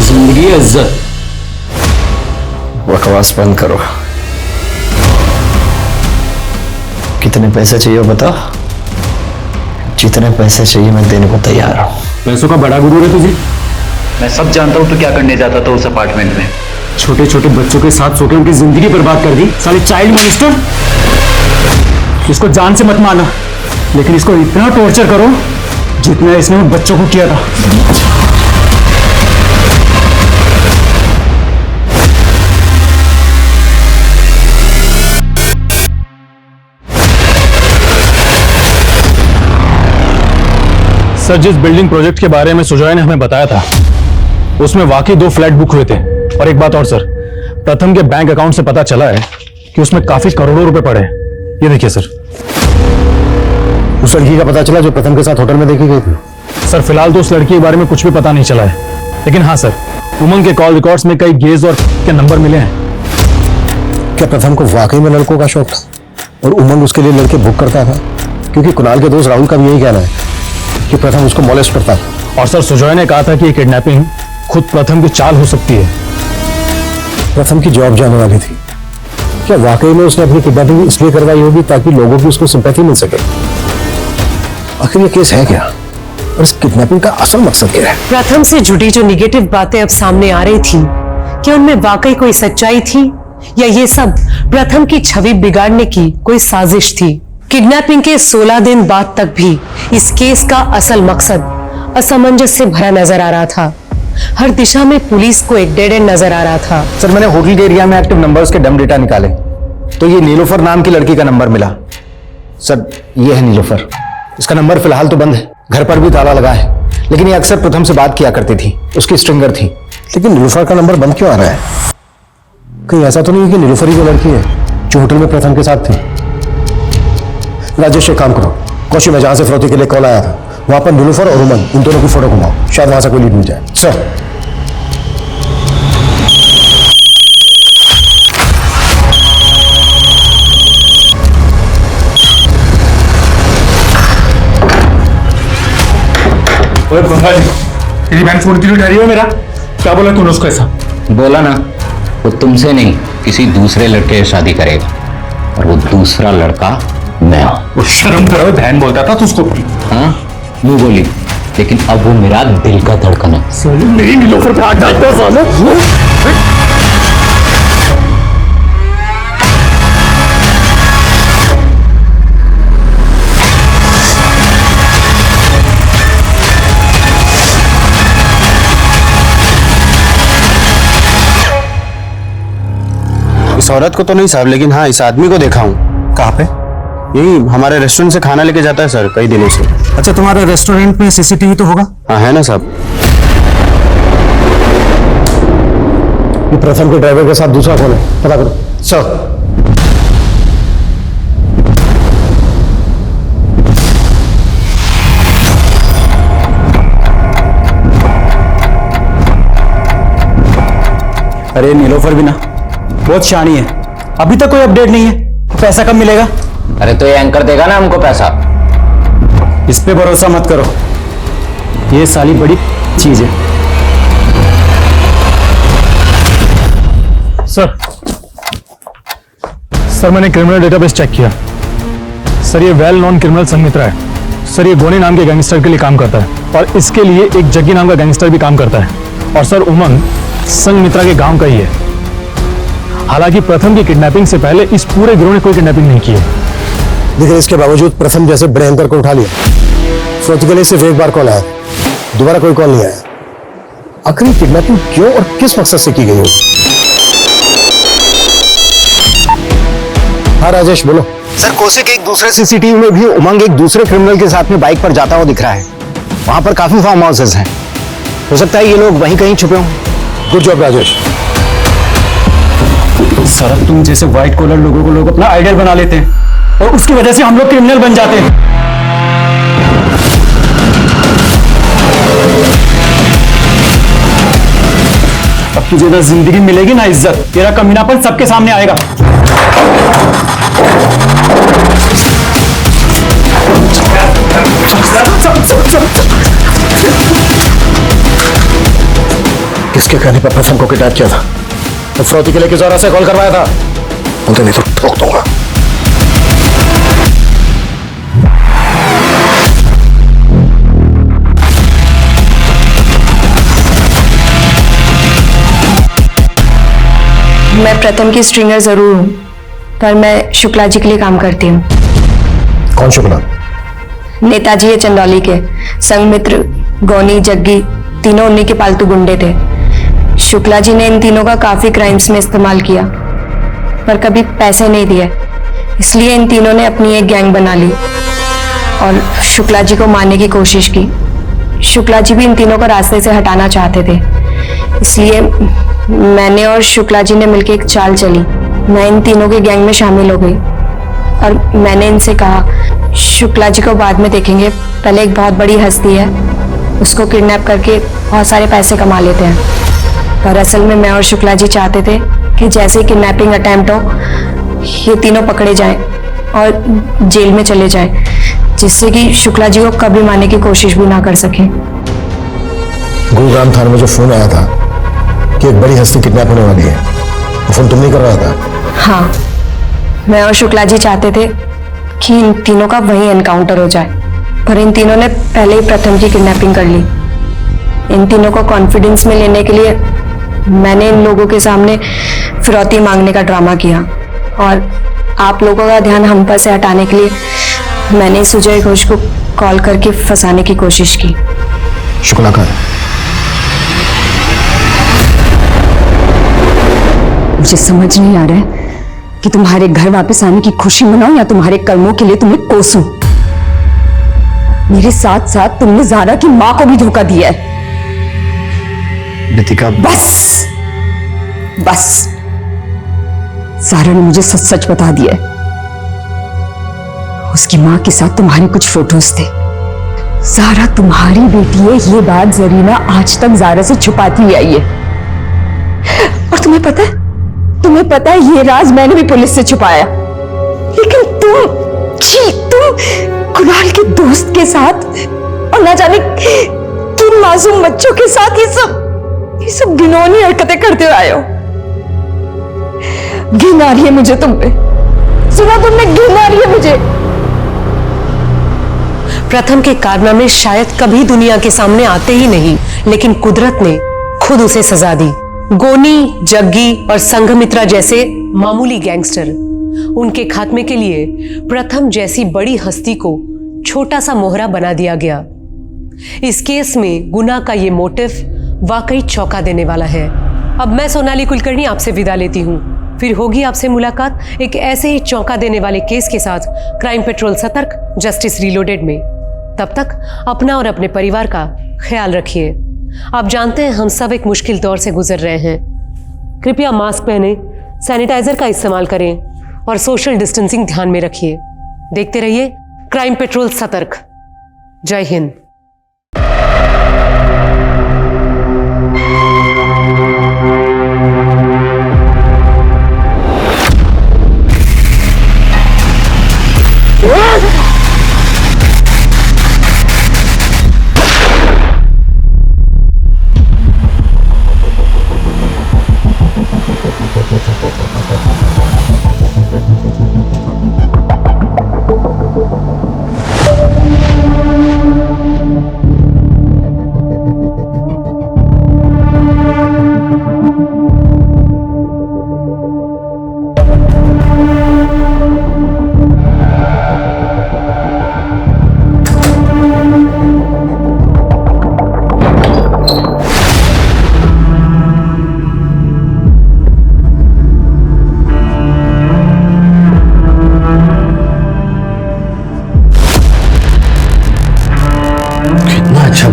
जिंदगी है इज्जत। बकवास बंद करो। कितने पैसे चाहिए बता, जितने पैसे चाहिए मैं देने को तैयार हूँ। पैसों का बड़ा गुरूर है तुझे। मैं सब जानता हूँ तू क्या करने जाता था उस अपार्टमेंट में। छोटे छोटे बच्चों के साथ सोकर उनकी जिंदगी बर्बाद कर दी, साले चाइल्ड मिनिस्टर। इसको जान से मत मारना, लेकिन इसको इतना टॉर्चर करो जितना इसने उन बच्चों को किया था। सर, जिस बिल्डिंग प्रोजेक्ट के बारे में सुजॉय ने हमें बताया था उसमें वाकई 2 फ्लैट बुक हुए थे। और एक बात और सर, प्रथम के बैंक अकाउंट से पता चला है कि उसमें काफी करोड़ों रुपए पड़े हैं। ये देखिए सर। उस लड़की का पता चला जो प्रथम के साथ होटल में देखी गई थी? सर, फिलहाल तो उस लड़की के बारे में कुछ भी पता नहीं चला है, लेकिन हाँ सर, उमंग के कॉल रिकॉर्ड्स में कई गेज और के नंबर मिले हैं। क्या प्रथम को वाकई में लड़कों का शौक था और उमंग उसके लिए लड़के बुक करता था? क्योंकि कुणाल के दोस्त राहुल का भी यही कहना है कि प्रथम उसको मॉलेस्ट करता था। और सर, सुजॉय ने कहा था कि ये किडनैपिंग खुद प्रथम की चाल हो सकती है। प्रथम की जॉब जाने वाली थी। क्या वाकई में उसने अपनी किडनैपिंग इसलिए करवाई होगी ताकि लोगों की उसको सिंपैथी मिल सके? आखिर ये केस है क्या और इस किडनैपिंग का असल मकसद क्या है? प्रथम से जुड़ी जो निगेटिव बातें अब सामने आ रही थी, क्या उनमें वाकई कोई सच्चाई थी या ये सब प्रथम की छवि बिगाड़ने की कोई साजिश थी? किडनैपिंग के 16 दिन बाद तक भी इस केस का असल मकसद असमंजस से भरा नजर आ रहा था। हर दिशा में पुलिस को एक डेड एंड नजर आ रहा था। सर, मैंने होटल के एरिया में एक्टिव नंबर्स के डम डेटा निकाले तो ये नीलोफर नाम की लड़की का नंबर मिला। सर, ये है नीलोफर। इसका नंबर फिलहाल तो बंद है, घर पर भी ताला लगा है, लेकिन ये अक्सर प्रथम से बात किया करती थी, उसकी स्ट्रिंगर थी। लेकिन नीलोफर का नंबर बंद क्यों आ रहा है? कहीं ऐसा तो नहीं है कि नीलोफर ही वो लड़की है जो होटल में प्रथम के साथ थी? राजेश, एक काम करो, कौशी में जहां से फिरौती के लिए कॉल आया था वहां पर नीलोफर और उमंग इन दोनों की फोटो घुमाओ, शायद वहां से कोई लीड मिल जाए। सर। तेरी बहन फोन क्यों उठा रही है? मेरा क्या बोला तूने उसको ऐसा? बोला ना, वो तुमसे नहीं किसी दूसरे लड़के से शादी करेगा और वो दूसरा लड़का मैं हूं। वो शर्म करो, बहन बोलता था तू उसको। हाँ, यूं बोली, लेकिन अब वो मेरा दिल का धड़कन है। मेरी नीलोफर पे हाथ डालता है साले। इस औरत को तो नहीं साहब, लेकिन हाँ इस आदमी को देखा हूँ। कहाँ पे? यही हमारे रेस्टोरेंट से खाना लेके जाता है सर, कई दिनों से। अच्छा, तुम्हारे रेस्टोरेंट में सीसीटीवी तो होगा? हाँ है ना साहब। ये प्रथम के ड्राइवर के साथ दूसरा कौन है? पता करो। सर, अरे नीलोफर भी ना बहुत शानी है, अभी तक कोई अपडेट नहीं है। पैसा कब मिलेगा? अरे तो ये एंकर देगा ना हमको पैसा। इस पे भरोसा मत करो, ये साली बड़ी चीज है। सर, मैंने क्रिमिनल डेटाबेस चेक किया। सर, ये वेल नॉन क्रिमिनल संमित्रा है। सर, ये गोनी नाम के गैंगस्टर के लिए काम करता है और इसके लिए एक जग्गी नाम का गैंगस्टर भी काम करता है। और सर, उमंग संघमित्रा के गांव का ही है। हालांकि प्रथम की किडनैपिंग से पहले इस पूरे गिरोह ने कोई किडनैपिंग नहीं की है। लेकिन इसके बावजूद प्रथम जैसे बड़े एंकर को उठा लिया। फिरौती के लिए सिर्फ एक बार कॉल आया, दोबारा कोई कॉल नहीं आया। आखिर किडनैपिंग क्यों और किस मकसद से की गई हो? हाँ राजेश, बोलो। सर, कोसे के एक दूसरे सीसीटीवी में भी उमंग एक दूसरे क्रिमिनल के साथ में बाइक पर जाता हुआ दिख रहा है। वहां पर काफी फार्म हाउसेस हैं, हो सकता है ये लोग वहीं कहीं छुपे हों। Good job Rajesh. सर, तुम जैसे व्हाइट कॉलर लोगों को लोग अपना आइडल बना लेते हैं और उसकी वजह से हम लोग क्रिमिनल बन जाते हैं। अब तुझे ना जिंदगी मिलेगी ना इज्जत, तेरा कमीनापन सबके सामने आएगा। किसके कहने पर प्रथम को किडनैप किया था? तो फिरौती के लिए किस औरत से कॉल करवाया था? बोलते नहीं तो ठोक दूंगा। मैं प्रथम की स्ट्रिंगर जरूर हूँ, पर मैं शुक्ला जी के लिए काम करती हूँ। कौन शुक्ला? नेताजी है चंदौली के। संघमित्र, गौनी, जग्गी तीनों उन्हीं के पालतू गुंडे थे। शुक्ला जी ने इन तीनों का काफी क्राइम्स में इस्तेमाल किया, पर कभी पैसे नहीं दिए। इसलिए इन तीनों ने अपनी एक गैंग बना ली और शुक्ला जी को मारने की कोशिश की। शुक्ला जी भी इन तीनों को रास्ते से हटाना चाहते थे, इसलिए मैंने और शुक्ला जी ने मिलकर एक चाल चली। मैं इन तीनों के गैंग में शामिल हो गई और मैंने इनसे कहा शुक्ला जी को बाद में देखेंगे, पहले एक बहुत बड़ी हस्ती है, उसको किडनैप करके बहुत सारे पैसे कमा लेते हैं। पर असल में मैं और शुक्ला जी चाहते थे कि जैसे ही किडनैपिंग अटेम्प्ट हो, ये तीनों पकड़े जाएं और जेल में चले जाएं, जिससे कि शुक्ला जी को कभी मारने की कोशिश भी ना कर सके। गुरुग्राम थाने में जो फोन आया था कि एक बड़ी हस्ती किडनैप होने वाली है, वो फोन तुम नहीं कर रहा था? हाँ, मैं और शुक्ला जी चाहते थे कि इन तीनों का वहीं एनकाउंटर हो जाए, पर इन तीनों ने पहले ही प्रथम की किडनैपिंग कर ली। इन तीनों को कॉन्फिडेंस में लेने के लिए मैंने इन लोगों के सामने फिरौती मांगने का ड्रामा किया और आप लोगों का ध्यान हम पर से हटाने के लिए मैंने सुजय घोष को कॉल करके फंसाने की कोशिश की। शुक्ला का मुझे समझ नहीं आ रहा है कि तुम्हारे घर वापस आने की खुशी मनाऊं या तुम्हारे कर्मों के लिए तुम्हें कोसूं। मेरे साथ साथ तुमने ज़ारा की मां को भी धोखा दिया है। रितिका, बस बस, ज़ारा ने मुझे सच सच बता दिया है। उसकी मां के साथ तुम्हारे कुछ फोटोज थे। ज़ारा तुम्हारी बेटी है, ये बात जरीना आज तक ज़ारा से छुपाती हुई आई है। और तुम्हें पता है ये राज मैंने भी पुलिस से छुपाया, लेकिन तुम कुणाल के दोस्त के साथ और ना जाने किन मासूम बच्चों के साथ ये सब घिनौनी हरकतें करते हुए आए हो। घिन आ रही है मुझे तुम पे, सुना तुमने, घिन आ रही है मुझे। प्रथम के कारनामे शायद कभी दुनिया के सामने आते ही नहीं, लेकिन कुदरत ने खुद उसे सजा दी। गोनी, जग्गी और संघमित्रा जैसे मामूली गैंगस्टर, उनके खात्मे के लिए प्रथम जैसी बड़ी हस्ती को छोटा सा मोहरा बना दिया गया। इस केस में गुना का ये मोटिव वाकई चौंका देने वाला है। अब मैं सोनाली कुलकर्णी आपसे विदा लेती हूँ, फिर होगी आपसे मुलाकात एक ऐसे ही चौंका देने वाले केस के साथ क्राइम पेट्रोल सतर्क, जस्टिस रीलोडेड में। तब तक अपना और अपने परिवार का ख्याल रखिए। आप जानते हैं हम सब एक मुश्किल दौर से गुजर रहे हैं। कृपया मास्क पहने, सैनिटाइजर का इस्तेमाल करें और सोशल डिस्टेंसिंग ध्यान में रखिए। देखते रहिए क्राइम पेट्रोल सतर्क। जय हिंद।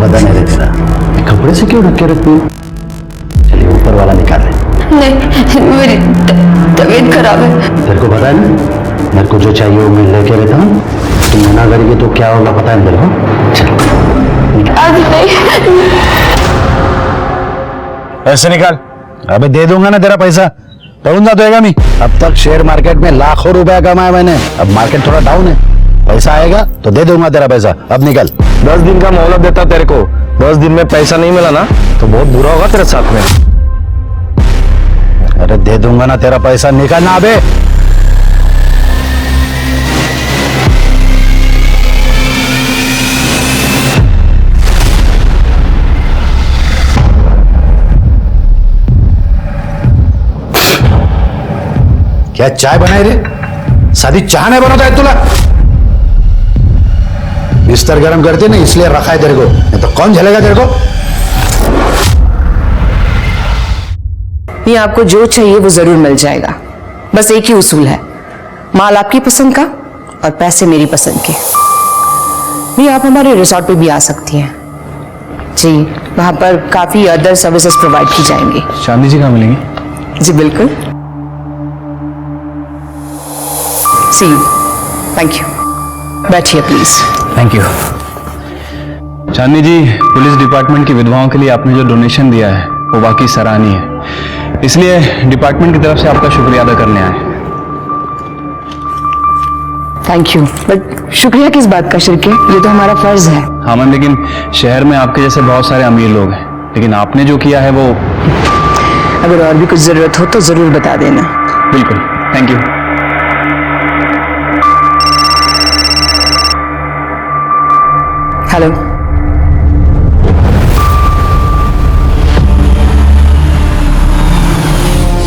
बदन है तेरा, कपड़े से क्यों ढक के रखती है? चलिए ऊपर वाला निकाल ले। नहीं, मेरी तबीयत खराब है। तेरे को पता है ना, मेरे को जो चाहिए वो मैं लेके रहता हूँ। तुम मना करेगी तो क्या होगा पता है मेरे को? चल आज नहीं। ऐसे निकाल। अबे दे दूंगा ना तेरा पैसा, पढ़ूंगा तो नहीं। अब तक शेयर मार्केट में लाखों रुपया कमाया मैंने, अब मार्केट थोड़ा डाउन है, पैसा आएगा तो दे दूंगा तेरा पैसा। अब निकल। 10 दिन का मोहलत देता तेरे को, 10 दिन में पैसा नहीं मिला ना तो बहुत बुरा होगा तेरे साथ में। अरे दे दूंगा ना तेरा पैसा, निकल ना अबे। क्या चाय बनाई रे? सादी चाय नहीं बनाता है तुला? बिस्तर गर्म करते ना इसलिए रखा है तेरे को, नहीं तो कौन झलेगा तेरे को? ये आपको जो चाहिए वो जरूर मिल जाएगा, बस एक ही उसूल है, माल आपकी पसंद का और पैसे मेरी पसंद के। ये आप हमारे रिसोर्ट पे भी आ सकती हैं, जी, वहाँ पर काफी अदर सर्विसेज प्रोवाइड की जाएंगी। चांदी जी कहाँ मिलेंगे? जी बिल्कुल। See you. Thank you. बैठिए please. Thank you. Chandni ji, police department की विधवाओं के लिए आपने जो डोनेशन दिया है वो वाकई सराहनीय है, इसलिए डिपार्टमेंट की तरफ से आपका शुक्रिया अदा करने आए। थैंक यू, बट शुक्रिया किस बात का शिरके, ये तो हमारा फर्ज है। हाँ मैम, लेकिन शहर में आपके जैसे बहुत सारे अमीर लोग हैं, लेकिन आपने जो किया है वो। अगर और भी कुछ जरूरत हो तो जरूर बता देना। बिल्कुल, थैंक यू। हेलो।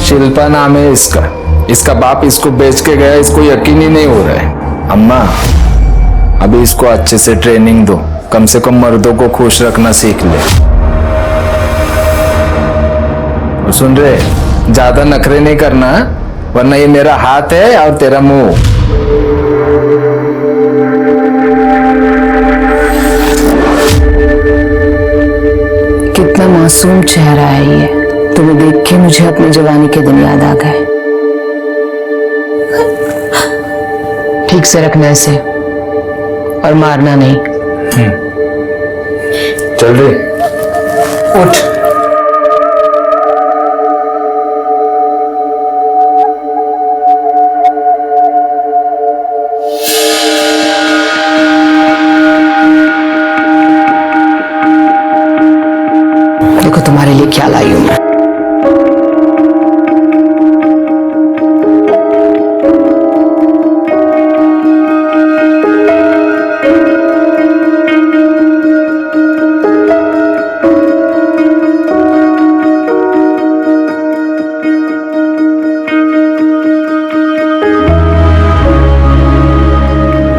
शिल्पा नाम है इसका बाप इसको बेच के गया, इसको यकीन ही नहीं हो रहा है। अम्मा, अभी इसको अच्छे से ट्रेनिंग दो, कम से कम मर्दों को खुश रखना सीख ले। और सुन रहे, ज्यादा नखरे नहीं करना, वरना ये मेरा हाथ है और तेरा मुंह। कितना मासूम चेहरा है ये, तुम्हें देख के मुझे अपनी जवानी के दिन याद आ गए। ठीक से रखना इसे और मारना नहीं। चल रे, उठ। देखो तुम्हारे लिए क्या लाई हूं मैं।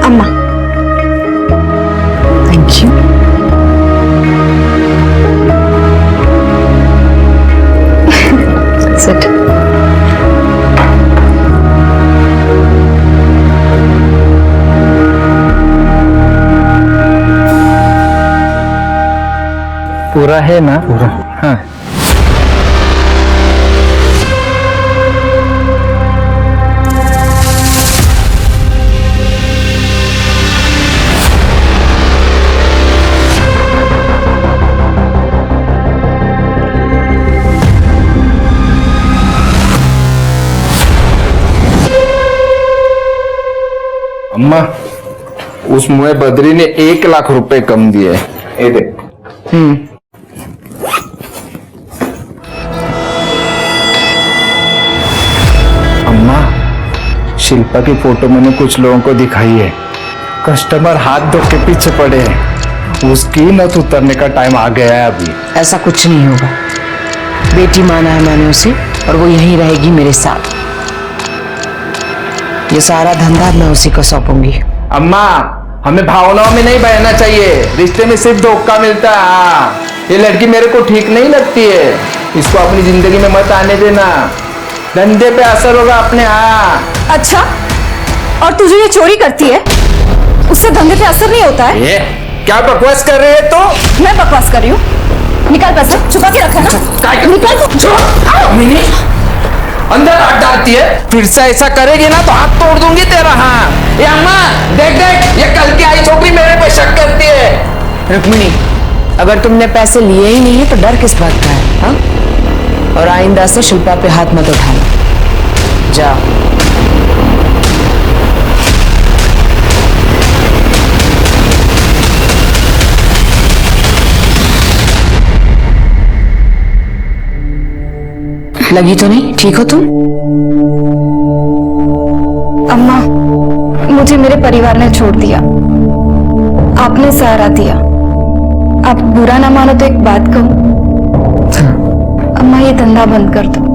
अम्मा, थैंक यू। Sit. पूरा है ना? पूरा। हाँ। अम्मा, उस मुए बद्री ने 1 लाख रुपए कम दिए। ये देख। अम्मा, शिल्पा की फोटो मैंने कुछ लोगों को दिखाई है, कस्टमर हाथ धो के पीछे पड़े हैं, उसकी नथ उतरने का टाइम आ गया है अभी। ऐसा कुछ नहीं होगा, बेटी माना है मैंने उसे और वो यहीं रहेगी मेरे साथ। ये सारा धंधा मैं उसी को सौंपूंगी। अम्मा, हमें भावनाओं में नहीं बहना चाहिए, रिश्ते में सिर्फ धोखा मिलता है। हाँ, ये लड़की मेरे को ठीक नहीं लगती है, इसको अपनी जिंदगी में मत आने देना, धंधे पे असर होगा अपने। हाँ। अच्छा, और तू जो ये चोरी करती है उससे धंधे पे असर नहीं होता है? ये क्या बकवास कर रहे है? तो मैं बकवास कर रही हूँ? निकाल पैसा, छुपा के रखा है ना? निकाल तू। अंदर हाथ डालती है, फिर से ऐसा करेगी ना तो हाथ तोड़ दूंगी तेरा। हाँ, ये अम्मा देख देख, ये कल की आई छोकरी मेरे पे शक करती है। रुक्मिणी, अगर तुमने पैसे लिए ही नहीं है तो डर किस बात का है? हाँ? और आइंदा से शिल्पा पे हाथ मत उठाना। जाओ। लगी तो नहीं? ठीक हो तुम? अम्मा, मुझे मेरे परिवार ने छोड़ दिया, आपने सहारा दिया। आप बुरा ना मानो तो एक बात कहूं, अम्मा ये धंधा बंद कर दो।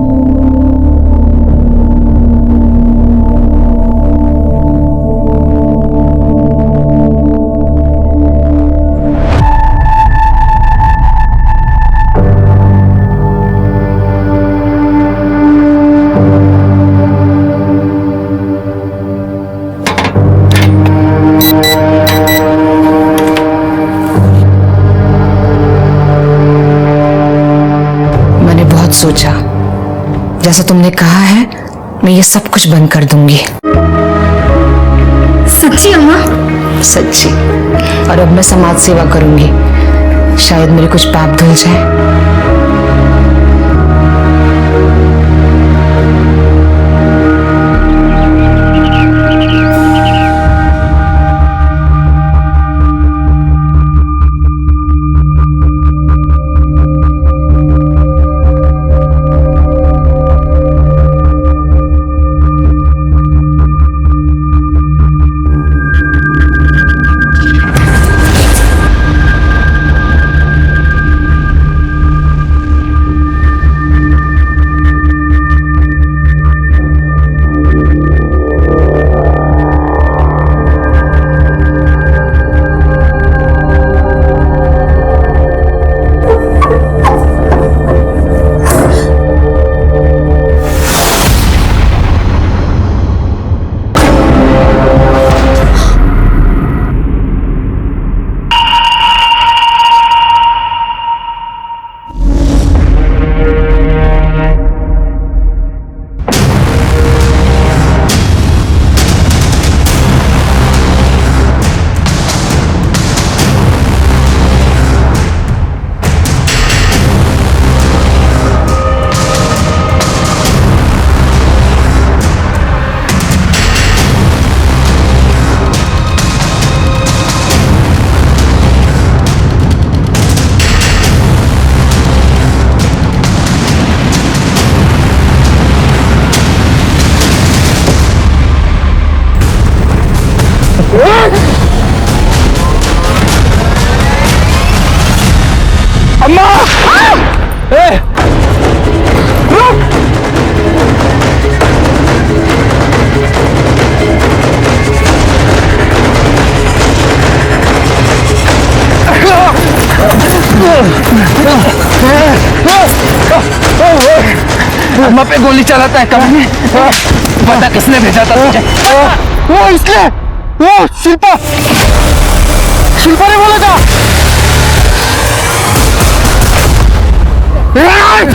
जैसा तुमने कहा है मैं ये सब कुछ बंद कर दूंगी। सच्ची अम्मा? सच्ची। और अब मैं समाज सेवा करूंगी, शायद मेरे कुछ पाप धुल जाए। अम्मा! ए! रुक! अम्मा पे गोली चलाता है कभी पता किसने भेजा था तुझे? वो इसने, वो शिल्पा, शिल्पा ने बोला था। रुक!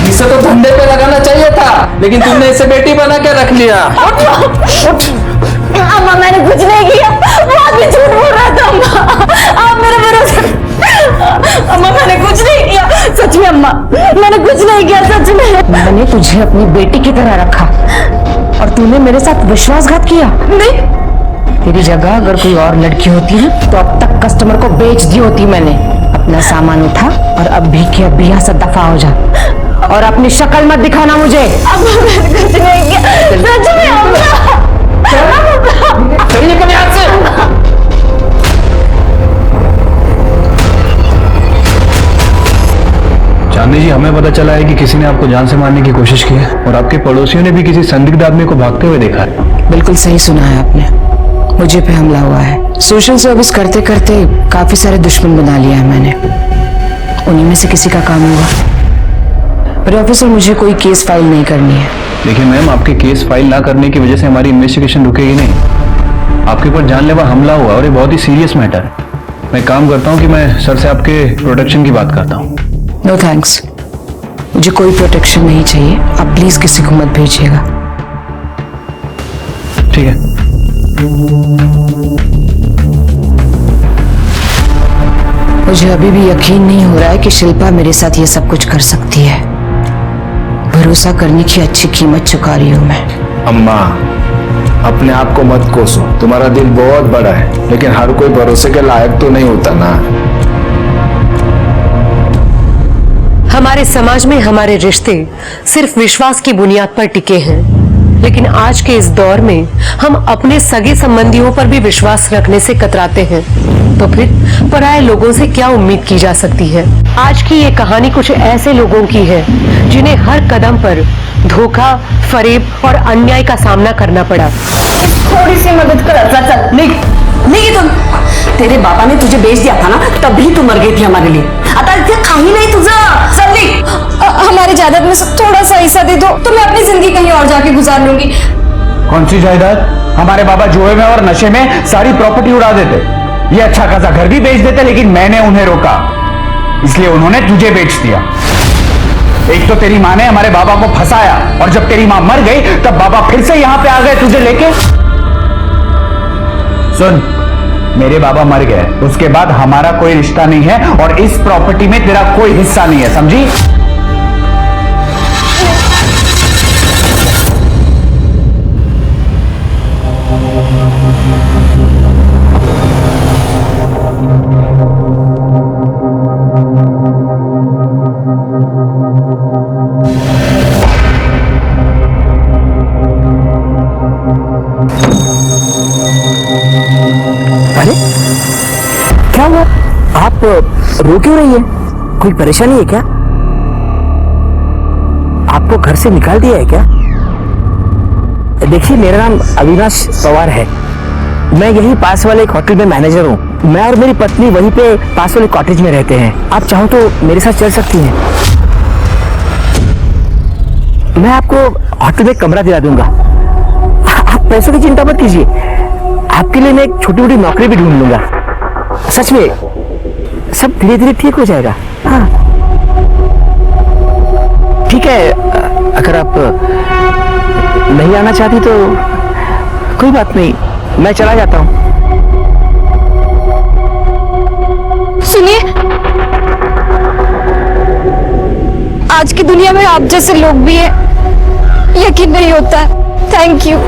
इसे तो धंधे पे लगाना चाहिए था, लेकिन तुमने इसे बेटी बना के रख लिया। अम्मा मैंने कुछ नहीं किया, वो आदमी झूठ बोल रहा था। अम्मा आप मेरे भरोसे। अम्मा मैंने कुछ नहीं किया, सच में अम्मा मैंने कुछ नहीं किया, सच में। मैंने तुझे अपनी बेटी की तरह रखा और तूने मेरे साथ विश्वासघात किया। नहीं, तेरी जगह अगर कोई और लड़की होती ना तो अब तक कस्टमर को बेच दी होती मैंने। अपना सामान उठा और अब भी के अब यहाँ से दफा हो जा और अपनी शक्ल मत दिखाना मुझे। अम्मा मैंने कुछ नहीं किया, सच में अम्मा। चलिए कभी हाथ से। चांदनी जी, हमें पता चला है कि किसी ने आपको जान से मारने की कोशिश की है और आपके पड़ोसियों ने भी किसी संदिग्ध आदमी को भागते हुए देखा है। बिल्कुल सही सुना है आपने, मुझे पे हमला हुआ है। सोशल सर्विस करते करते काफी सारे दुश्मन बना लिया है मैंने, उन्हीं में से किसी का काम हुआ। पर ऑफिसर मुझे कोई केस फाइल नहीं करनी है। देखिए मैम, आपके केस फाइल ना करने की वजह से हमारी इन्वेस्टिगेशन रुकेगी नहीं। आपके ऊपर जानलेवा हमला हुआ और ये बहुत ही सीरियस मैटर है। मैं काम करता हूँ कि मैं सर से आपके प्रोटेक्शन की बात करता हूँ। नो थैंक्स, मुझे कोई प्रोटेक्शन नहीं चाहिए। आप प्लीज किसी को मत भेजिएगा। ठीक है। मुझे अभी भी यकीन नहीं हो रहा है कि शिल्पा मेरे साथ ये सब कुछ कर सकती है। भरोसा करने की अच्छी कीमत चुका रही हूं मैं। अम्मा अपने आप को मत कोसो, तुम्हारा दिल बहुत बड़ा है, लेकिन हर कोई भरोसे के लायक तो नहीं होता ना। हमारे समाज में हमारे रिश्ते सिर्फ विश्वास की बुनियाद पर टिके हैं, लेकिन आज के इस दौर में हम अपने सगे संबंधियों पर भी विश्वास रखने से कतराते हैं, तो फिर पराये लोगों से क्या उम्मीद की जा सकती है। आज की ये कहानी कुछ ऐसे लोगों की है जिन्हें हर कदम पर धोखा, फरेब और अन्याय का सामना करना पड़ा। थोड़ी सी मदद कर। चल नहीं तुम, तेरे बाबा ने तुझे बेच दिया था ना, तभी तू मर गई थी हमारे लिए। आता काही नहीं तुझा। हमारी जायदाद में से थोड़ा सा हिस्सा दे दो तो मैं अपनी जिंदगी कहीं और जाके गुजार लूंगी। कौन सी जायदाद? हमारे बाबा जुए में और नशे में सारी प्रॉपर्टी उड़ा देते। ये अच्छा खासा घर भी बेच देते, लेकिन मैंने उन्हें रोका, इसलिए उन्होंने तुझे बेच दिया। एक तो तेरी माँ ने हमारे बाबा को फंसाया, और जब तेरी माँ मर गई तब बाबा फिर से यहां पे आ गए तुझे लेके। सुन, मेरे बाबा मर गए, उसके बाद हमारा कोई रिश्ता नहीं है और इस प्रॉपर्टी में तेरा कोई हिस्सा नहीं है, समझी? क्या हुआ? आप रो क्यों रही है? कोई परेशानी है क्या? आपको घर से निकाल दिया है क्या? देखिए, मेरा नाम अविनाश पवार है। मैं यही पास वाले एक होटल में मैनेजर हूँ। मैं और मेरी पत्नी वहीं पे पास वाले कॉटेज में रहते हैं। आप चाहो तो मेरे साथ चल सकती हैं। मैं आपको होटल में कमरा दिला दूंगा। आप पैसों की चिंता मत कीजिए, आपके लिए मैं एक छोटी मोटी नौकरी भी ढूंढ लूंगा। सच में सब धीरे धीरे ठीक हो जाएगा। हाँ ठीक है, अगर आप नहीं आना चाहती तो कोई बात नहीं, मैं चला जाता हूँ। सुनिए, आज की दुनिया में आप जैसे लोग भी हैं, यकीन नहीं होता। Thank you.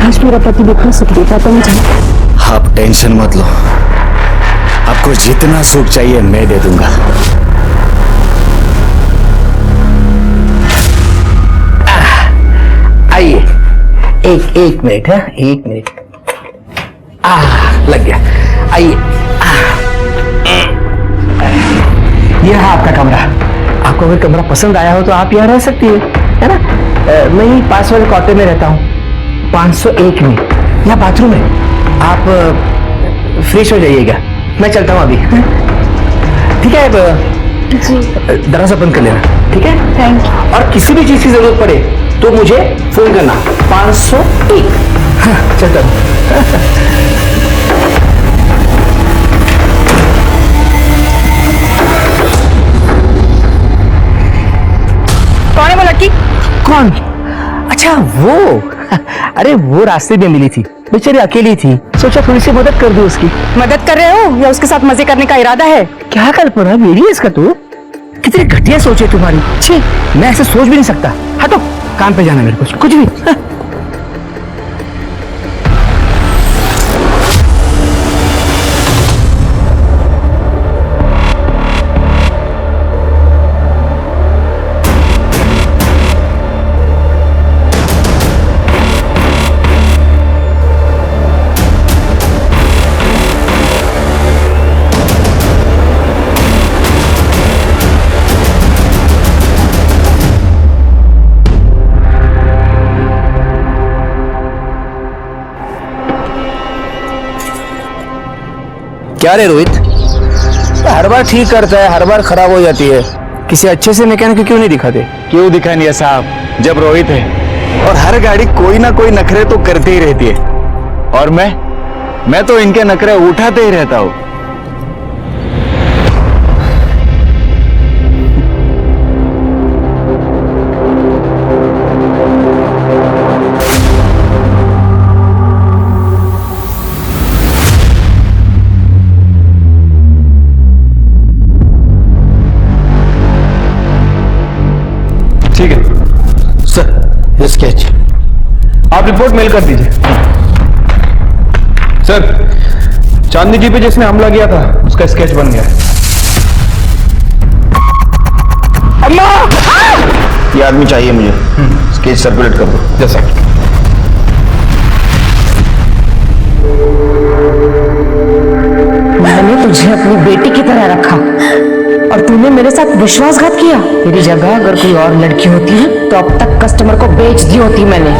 आज मेरा पति देखना सुख देता तो मुझे। आप टेंशन मत लो, आपको जितना सुख चाहिए मैं दे दूंगा। आइए, एक मिनट है, एक मिनट। लग गया। आइए, ये रहा आपका कमरा। आपको अगर कमरा पसंद आया हो तो आप यहाँ रह सकती है ना? मैं ही पास वाले क्वार्टर में रहता हूँ, 501 में। यहाँ बाथरूम है, आप फ्रेश हो जाइएगा। मैं चलता हूँ अभी। ठीक है, दरवाजा बंद कर लेना। ठीक है, थैंक यू। और किसी भी चीज की जरूरत पड़े तो मुझे फोन करना। 501। हाँ, चलता हूँ। कौन है वो लड़की? कौन? अच्छा, वो अरे वो रास्ते में मिली थी, बेचारी अकेली थी, सोचा थोड़ी सी मदद कर दूं उसकी। मदद कर रहे हो या उसके साथ मजे करने का इरादा है? क्या कल्पना मेरी है इसका? तो कितनी घटिया सोच है तुम्हारी। छी, मैं ऐसे सोच भी नहीं सकता। हटो, काम पे जाना मेरे को, कुछ भी। क्या रे रोहित, हर बार ठीक करता है, हर बार खराब हो जाती है। किसी अच्छे से मैकेनिक क्यों नहीं दिखाते? क्यों दिखा नहीं है साहब, जब रोहित है। और हर गाड़ी कोई ना कोई नखरे तो करते ही रहती है, और मैं तो इनके नखरे उठाते ही रहता हूँ। ठीक है सर, ये स्केच आप रिपोर्ट मेल कर दीजिए। सर, चांदनी जी पे जिसने हमला किया था उसका स्केच बन गया। अम्मा! ये आदमी चाहिए मुझे, स्केच सर्कुलेट कर दो। जैसा मैंने तुझे अपनी बेटी की तरह रखा और तूने मेरे साथ विश्वासघात किया। तेरी जगह अगर कोई और लड़की होती है तो अब तक कस्टमर को बेच दी होती मैंने।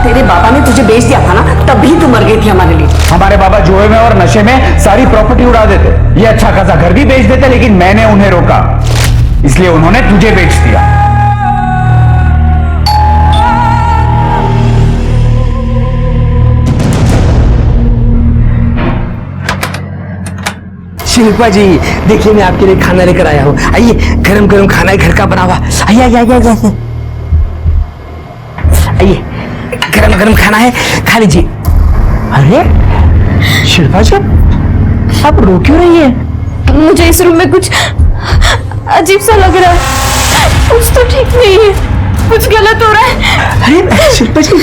तेरे बाबा ने तुझे बेच दिया था ना, तभी तू मर गई थी हमारे लिए। हमारे बाबा जुए में और नशे में सारी प्रॉपर्टी उड़ा देते, ये अच्छा खासा घर भी बेच देते, लेकिन मैंने उन्हें रोका, इसलिए उन्होंने तुझे बेच दिया। शिल्पा जी देखिए, मैं आपके लिए खाना लेकर आया हूँ। आइए, गरम गरम खाना है, घर का बना हुआ। आइए आइए आइए आइए आइए, गरम गरम खाना है, खा लीजिए। अरे शिल्पा जी, आप रो क्यों रही है? मुझे इस रूम में कुछ अजीब सा लग रहा है, कुछ तो ठीक नहीं है, कुछ गलत हो रहा है। अरे शिल्पा जी,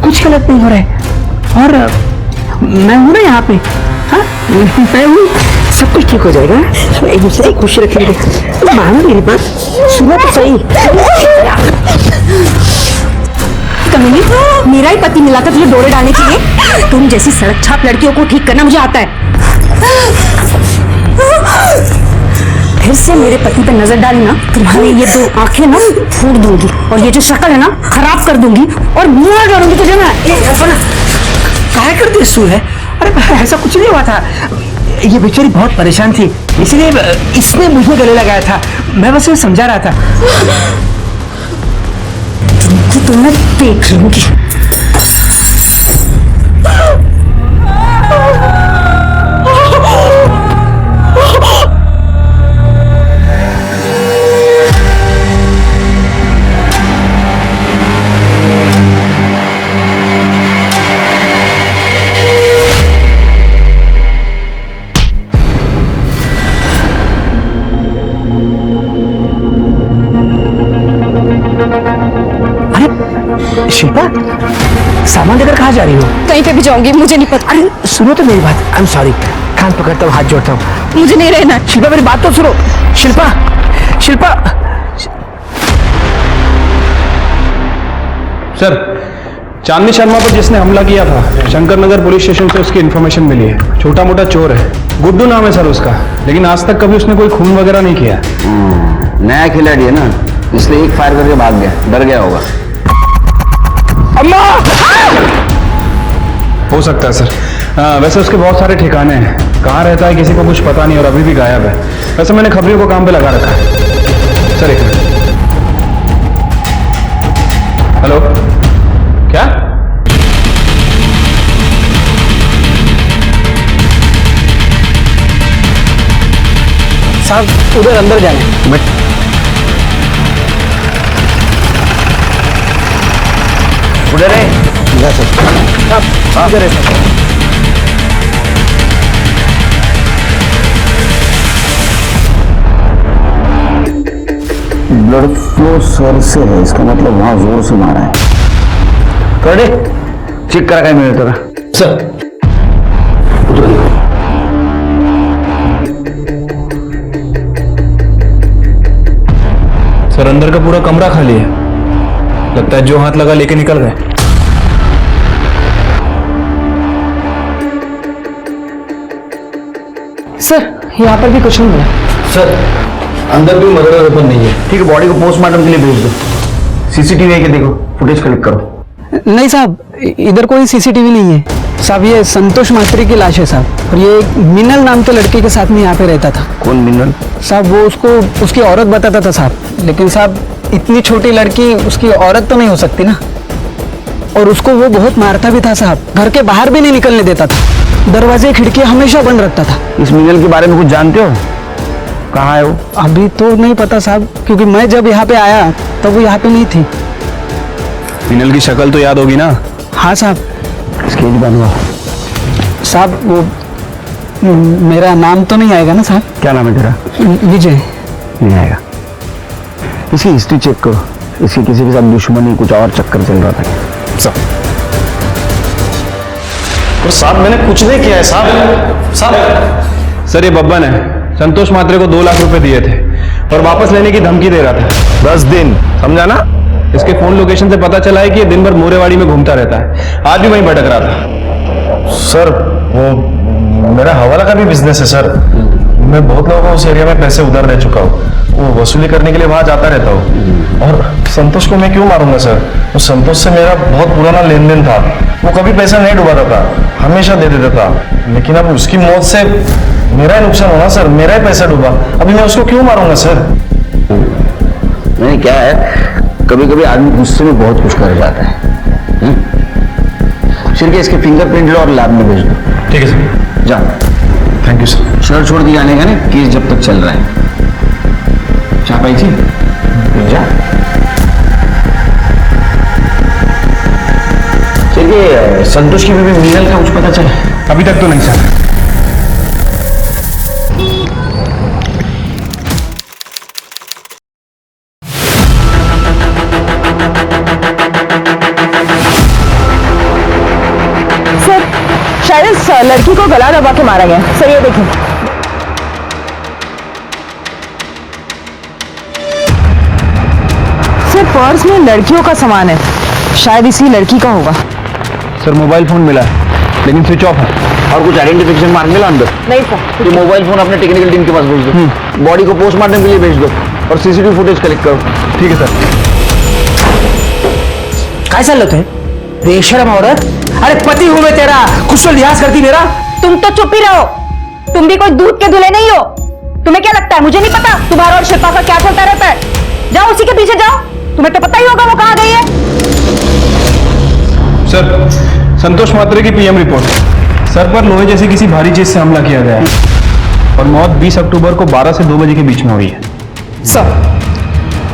कुछ गलत नहीं हो रहा है, और मैं हूं ना यहाँ पे। हाँ, मैं हूँ, सब कुछ ठीक हो जाएगा। एक दूसरे को खुश रखेंगे। मानो मेरी बात, सुनो तो सही। कमीनी, मेरा ही पति मिला था तुझे डोरे डालने के लिए। तुम जैसी सड़क छाप लड़कियों को ठीक करना मुझे आता है। फिर से मेरे पति पे नजर डाली ना, तुम्हारी ये दो आंखें ना फोड़ दूंगी, और ये जो शक्ल है ना खराब कर दूंगी, और मुंह डालूंगी तुझे मैं। क्या कर दी सू है? अरे ऐसा कुछ नहीं हुआ था, ये बेचारी बहुत परेशान थी, इसलिए इसने मुझे गले लगाया था। मैं बस ये समझा रहा था। तुमको तो मैं देख लूंगी। शिल्पा, सामान लेकर कहाँ जा रही हो? कहीं पे भी जाऊंगी, मुझे नहीं पता। अरे सुनो तो मेरी बात, आई एम सॉरी, कान पकड़ता हूँ, हाथ जोड़ता हूँ। मुझे नहीं रहना। शिल्पा मेरी बात तो सुनो। शिल्पा, शिल्पा। सर, चांदनी शर्मा पर जिसने हमला किया था, शंकर नगर पुलिस स्टेशन से उसकी इन्फॉर्मेशन मिली है। छोटा मोटा चोर है, गुड्डू नाम है सर उसका, लेकिन आज तक कभी उसने कोई खून वगैरह नहीं किया। नया खिलाड़ी है ना, इसलिए एक फायर करके भाग गया, डर गया होगा। अम्मा! हो सकता है सर। वैसे उसके बहुत सारे ठिकाने हैं, कहाँ रहता है किसी को कुछ पता नहीं, और अभी भी गायब है। वैसे मैंने खबरियों को काम पे लगा रखा है। सर एक मिनट। हेलो, क्या? साहब उधर अंदर जाए। उधर है इधर है सर। ब्लड फ्लो सर से है, इसका मतलब वहां जोर से मारा है। कर दे, चेक करा क्या मेरे तरह। सर उधर देखो। सर अंदर का पूरा कमरा खाली है, लगता है जो हाथ लगा लेके निकल गए। सर यहाँ पर भी कुछ नहीं मिला। सर अंदर भी मर्डर वेपन नहीं है। ठीक है, बॉडी को पोस्टमार्टम के लिए भेज दो। सीसीटीवी है कि देखो, फुटेज कलेक्ट करो। नहीं साहब, इधर कोई सीसीटीवी नहीं है साहब। ये संतोष मास्त्री की लाश है साहब, और ये एक मिनल नाम के लड़के के साथ में यहाँ पे रहता था। कौन मिनल? साहब वो उसको उसकी औरत बताता था साहब, लेकिन साहब इतनी छोटी लड़की उसकी औरत तो नहीं हो सकती ना, और उसको वो बहुत मारता भी था साहब, घर के बाहर भी नहीं निकलने देता था, दरवाजे खिड़कियां हमेशा बंद रखता था। इस मिनल के बारे में कुछ जानते हो? कहाँ है वो? अभी तो नहीं पता साहब, क्योंकि मैं जब यहाँ पे आया तब वो यहाँ पे नहीं थी। मिनल की शक्ल तो याद होगी ना? हाँ साहब। इसके लिए बनवा साहब वो मेरा नाम तो नहीं आएगा ना साहब? क्या नाम है तेरा? विजय। नहीं आएगा। इसकी हिस्ट्री चेक करो, इसकी किसी के साथ दुश्मनी, कुछ और चक्कर चल रहा था। साहब मैंने कुछ नहीं किया है साहब। साहब सर, ये बब्बन है, संतोष मात्रे को 2 लाख रुपए दिए थे और वापस लेने की धमकी दे रहा था। 10 दिन, समझा ना? इसके फोन लोकेशन से पता चला है कि ये दिन भर मोरेवाड़ी में घूमता रहता है, आज भी वहीं भटक रहा था। सर वो मेरा हवाला का भी बिजनेस है सर, मैं बहुत लोगों को उस एरिया में पैसे उधार दे चुका हूँ, वो वसूली करने के लिए वहां जाता रहता हूँ। और संतोष को मैं क्यों मारूंगा सर? वो संतोष से मेरा बहुत पुराना लेन देन था। वो कभी पैसा नहीं डुबाता था, हमेशा दे देता था। लेकिन अब उसकी मौत से मेरा ही नुकसान होना सर, मेरा ही पैसा डूबा। अभी मैं उसको क्यों मारूंगा सर? नहीं, क्या है, कभी कभी आदमी गुस्से में बहुत कुछ कर जाता है। शिल्पा, इसके फिंगरप्रिंट लो और लैब में भेज दो। ठीक है सर, जाओ। Thank you sir. शहर छोड़ के जाने का ना, केस जब तक चल रहा है। चापाई थी, जा। चलिए, संतोष की बीवी मीनल का कुछ पता चला? अभी तक तो नहीं सर। शायद इस लड़की को गला दबा के मारा गया। सर ये देखिए। सर पर्स में लड़कियों का सामान है, शायद इसी लड़की का होगा। सर मोबाइल फोन मिला है, लेकिन स्विच ऑफ है। और कुछ आइडेंटिफिकेशन मार्क मिला अंदर? नहीं सर। तो मोबाइल फोन अपने टेक्निकल टीम के पास भेज दो। बॉडी को पोस्टमार्टम के लिए भेज दो और सीसीटीवी फुटेज कलेक्ट करो। ठीक है सर। काय चाललं थे? बेशरम औरत, अरे पति हूं मैं तेरा, कुछ तो लिहाज करती मेरा। तुम तो चुप ही रहो, तुम भी कोई दूध के दूल्हे नहीं हो। तुम्हें क्या लगता है मुझे नहीं पता तुम्हारा और शिल्पा का क्या चलता रहता है? जाओ उसी के पीछे जाओ, तुम्हें तो पता ही होगा वो कहाँ गई है। सर, संतोष मात्रे की पीएम रिपोर्ट। सर पर लोहे जैसी किसी भारी चीज से हमला किया गया है और मौत 20 अक्टूबर को 12 से 2 बजे के बीच में हुई है।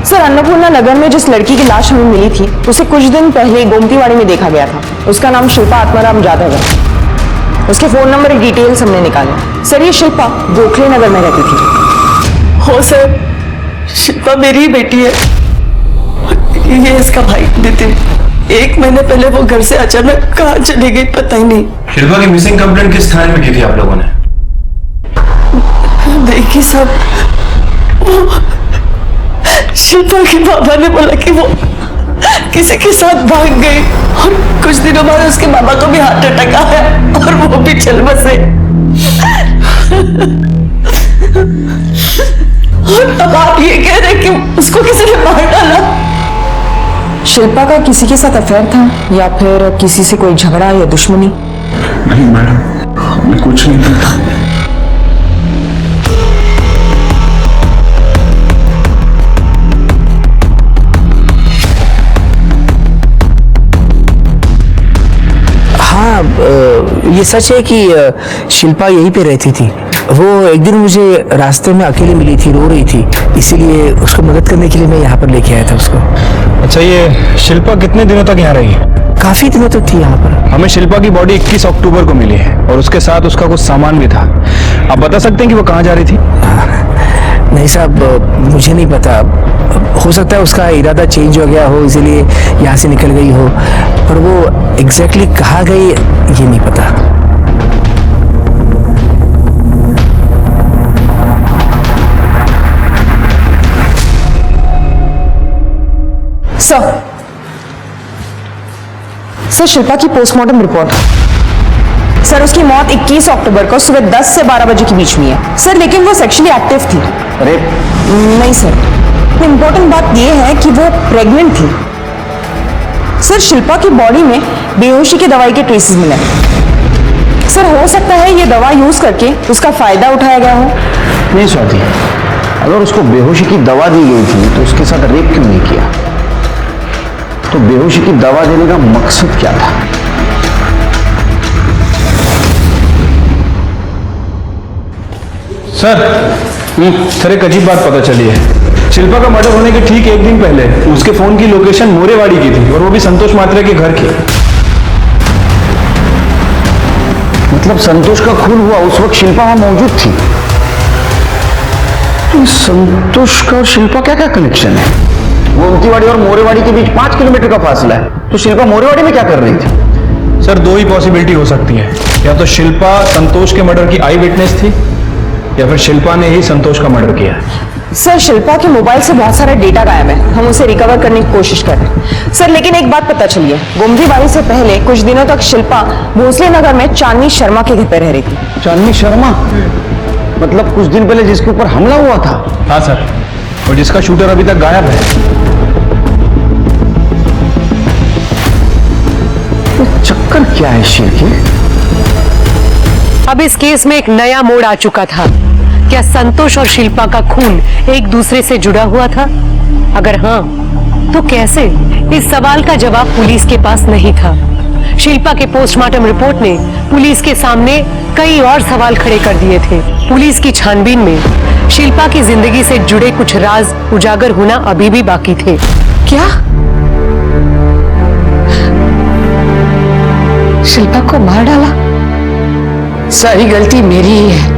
सर अन्नपूर्णा नगर में जिस लड़की की लाश हमें मिली थी, उसे कुछ दिन पहले गोमतीवाड़ी में देखा गया था। उसका नाम शिल्पा आत्माराम जाधव है। उसके फोन नंबर डिटेल्स हमने निकाले। सर ये शिल्पा गोखले नगर में रहती थी। हो सर, शिल्पा मेरी ही बेटी है। ये इसका भाई नितिन। 1 महीने पहले वो घर से अचानक कहाँ चली गई पता ही नहीं। शिल्पा की मिसिंग कंप्लेंट किस थाने में की थी आप लोगों ने? देखिए साहब, शिल्पा के पापा ने बोला कि वो किसी के साथ भाग गई और कुछ दिनों बाद उसके मामा को भी हार्ट अटैक आया और वो भी चल बसे। और अब आप ये कह रहे हैं कि उसको किसी ने मार डाला? शिल्पा का किसी के साथ अफेयर था या फिर किसी से कोई झगड़ा या दुश्मनी? नहीं मैडम, मैं कुछ नहीं करता। हाँ, ये सच है कि शिल्पा यहीं पे रहती थी। वो एक दिन मुझे रास्ते में अकेले मिली थी, रो रही थी, इसीलिए उसको मदद करने के लिए मैं यहाँ पर लेके आया था उसको। अच्छा, ये शिल्पा कितने दिनों तक यहाँ रही? काफी दिनों तक थी यहाँ पर। हमें शिल्पा की बॉडी 21 अक्टूबर को मिली है और उसके साथ उसका कुछ सामान भी था। आप बता सकते हैं कि वो कहाँ जा रही थी? नहीं साहब, मुझे नहीं पता। हो सकता है उसका इरादा चेंज हो गया हो, इसीलिए यहाँ से निकल गई हो, पर वो एग्जैक्टली कहाँ गई ये नहीं पता। सर शिल्पा की पोस्टमार्टम रिपोर्ट। सर उसकी मौत 21 अक्टूबर को सुबह 10 से 12 बजे के बीच में है। सर लेकिन वो सेक्सुअली एक्टिव थी। अरे नहीं सर, इम्पोर्टेंट बात ये है कि वो प्रेग्नेंट थी। सर शिल्पा की बॉडी में बेहोशी की दवाई के ट्रेसेस मिले। सर हो सकता है ये दवा यूज करके उसका फायदा उठाया गया हो। नहीं स्वाति, अगर उसको बेहोशी की दवा दी गई थी तो उसके साथ रेप क्यों नहीं किया? तो बेहोशी की दवा देने का मकसद क्या था? सर एक अजीब बात पता चली है। शिल्पा का मर्डर होने के ठीक 1 दिन पहले उसके फोन की लोकेशन मोरेवाड़ी की थी और वो भी संतोष मात्रे के घर की। मतलब संतोष का खून हुआ उस वक्त शिल्पा वहां मौजूद थी। तो संतोष का और शिल्पा क्या क्या कनेक्शन है? गोमतीवाड़ी और मोरेवाड़ी के बीच 5 किलोमीटर का फासला है, तो शिल्पा मोरेवाड़ी में क्या कर रही थी? सर 2 ही पॉसिबिलिटी हो सकती है, या तो शिल्पा संतोष के मर्डर की आई विटनेस थी या फिर शिल्पा ने ही संतोष का मर्डर किया। सर शिल्पा के मोबाइल से बहुत सारा डेटा गायब है, हम उसे रिकवर करने की कोशिश कर रहे हैं। सर लेकिन एक बात पता चली है, गोमतीवाड़ी से पहले कुछ दिनों तक शिल्पा भोसले नगर में चांदनी शर्मा के घर पे रह रही थी। चांदनी शर्मा मतलब कुछ दिन पहले जिसके ऊपर हमला हुआ था? हाँ सर, और जिसका शूटर अभी तक गायब है। क्या है शिल्पी? अब इस केस में एक नया मोड़ आ चुका था। क्या संतोष और शिल्पा का खून एक दूसरे से जुड़ा हुआ था? अगर हाँ, तो कैसे? इस सवाल का जवाब पुलिस के पास नहीं था। शिल्पा के पोस्टमार्टम रिपोर्ट ने पुलिस के सामने कई और सवाल खड़े कर दिए थे। पुलिस की छानबीन में शिल्पा की जिंदगी से जुड़े कुछ राज उजागर होना अभी भी बाकी थे। क्या? शिल्पा को मार डाला? सारी गलती मेरी ही है।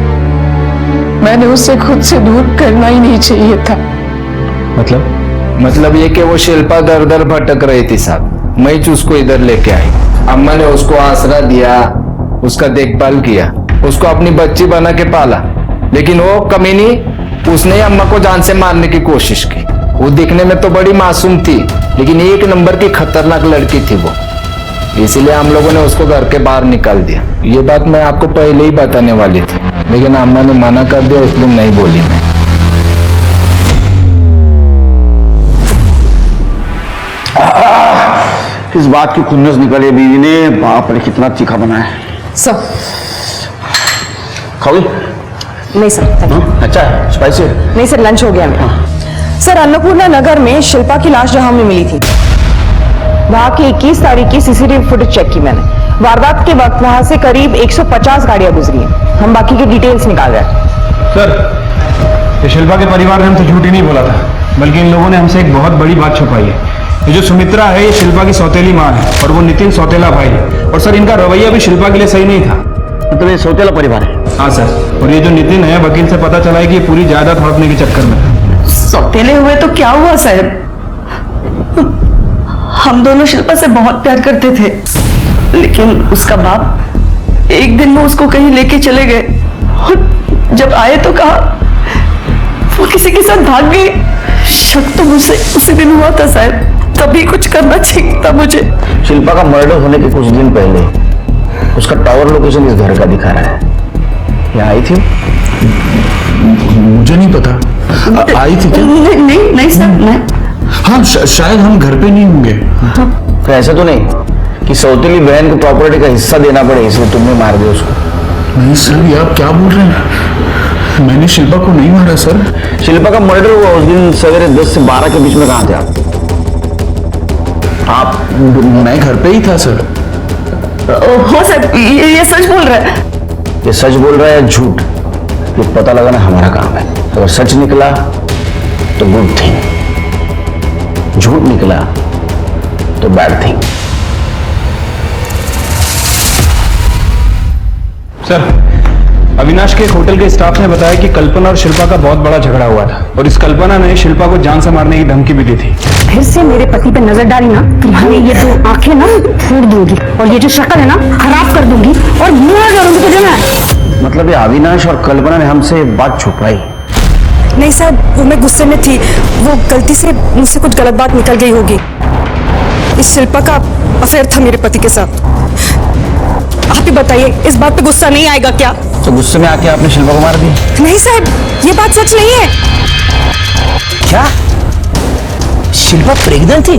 मैंने उसे खुद से दूर करना ही नहीं चाहिए था। मतलब ये कि वो शिल्पा दर दर भटक रही थी साहब, मैं ही उसको इधर लेके आई। अम्मा ने उसको आसरा दिया, उसका देखभाल किया, उसको अपनी बच्ची बना के पाला। लेकिन वो कमीनी, उसने अम्मा को जान से मारने की कोशिश की। वो दिखने में तो बड़ी मासूम थी, लेकिन एक नंबर की खतरनाक लड़की थी वो। इसीलिए हम लोगों ने उसको घर के बाहर निकाल दिया। ये बात मैं आपको पहले ही बताने वाली थी, लेकिन अम्मा ने मना कर दिया, इसलिए नहीं बोली मैं। इस बात की खुन्नस निकले बीवी ने, बाप रे कितना तीखा बनाया है। सर खाओगे? नहीं सर, अच्छा है, स्पाइसी है? नहीं सर, लंच हो गया मेरा। सर, अन्नपूर्णा नगर में शिल्पा की लाश जहां हमें मिली थी, वहां की 21 तारीख की सीसीटीवी फुटेज चेक की मैंने। वारदात के वक्त वहां से करीब 150 गाड़ियां गुजरी हैं। हम बाकी के डिटेल्स निकाल रहे हैं। सर, ये शिल्पा के परिवार ने हमसे झूठ ही नहीं बोला था, बल्कि इन लोगों ने हमसे एक बहुत बड़ी बात छुपाई है। ये जो सुमित्रा है, ये शिल्पा की सौतेली माँ है और वो नितिन सौतेला भाई है। और सर, इनका रवैया भी शिल्पा के लिए सही नहीं था। मतलब ये सौतेला परिवार है? हाँ सर, और ये जो नितिन है, वकील से पता चला है कि ये पूरी जायदाद हड़पने के चक्कर में था। सौतेले हुए तो क्या हुआ साहब? हम दोनों शिल्पा से बहुत प्यार करते थे, लेकिन उसका बाप एक दिन में उसको कहीं लेके चले गए और जब आए तो कहा वो किसी के साथ भाग गई। शक तो मुझसे उसी दिन हुआ था साहब, तभी कुछ करना चाहिए था मुझे। शिल्पा का मर्डर होने के कुछ दिन पहले उसका टावर लोकेशन इस घर का दिखा रहा है। यहाँ आई थी? मुझे नहीं पता। आई थी क्या? नहीं सर, नहीं। हाँ, शायद हम घर पे नहीं होंगे। तो ऐसा तो नहीं कि सौतेली बहन को प्रॉपर्टी का हिस्सा देना पड़े इसलिए तुमने मार दिया उसको? नहीं सर, ये आप क्या बोल रहे हैं? मैंने शिल्पा को नहीं मारा सर। शिल्पा का मर्डर हुआ उस दिन सवेरे 10 से 12 के बीच में कहाँ थे आप? मैं घर पे ही था सर। हो सर, ये सच बोल रहा है? ये सच बोल रहा है झूठ, ये पता लगाना हमारा काम है। अगर सच निकला तो गुड थिंग, झूठ निकला तो बैड थिंग। सर, अविनाश के होटल के स्टाफ ने बताया कि कल्पना और शिल्पा का बहुत बड़ा झगड़ा हुआ था और इस कल्पना ने शिल्पा को जान से मारने की धमकी भी दी थी। फिर से मेरे पति पे नजर डाली ना, तुम्हारी ये दो आंखें ना फोड़ दूंगी और ये जो शक्ल है ना खराब कर दूंगी और मुंह करूंगी तुझे मैं। मतलब ये अविनाश और कल्पना ने हमसे बात छुपाई? नहीं साहब, वो मैं गुस्से में थी, वो गलती से मुझसे कुछ गलत बात निकल गई होगी। इस शिल्पा का अफेयर था मेरे पति के साथ। आप ही बताइए, इस बात पे गुस्सा नहीं आएगा क्या? तो गुस्से में आके आपने शिल्पा को मार दी? नहीं साहब, ये बात सच नहीं है। क्या शिल्पा प्रेग्नेंट थी?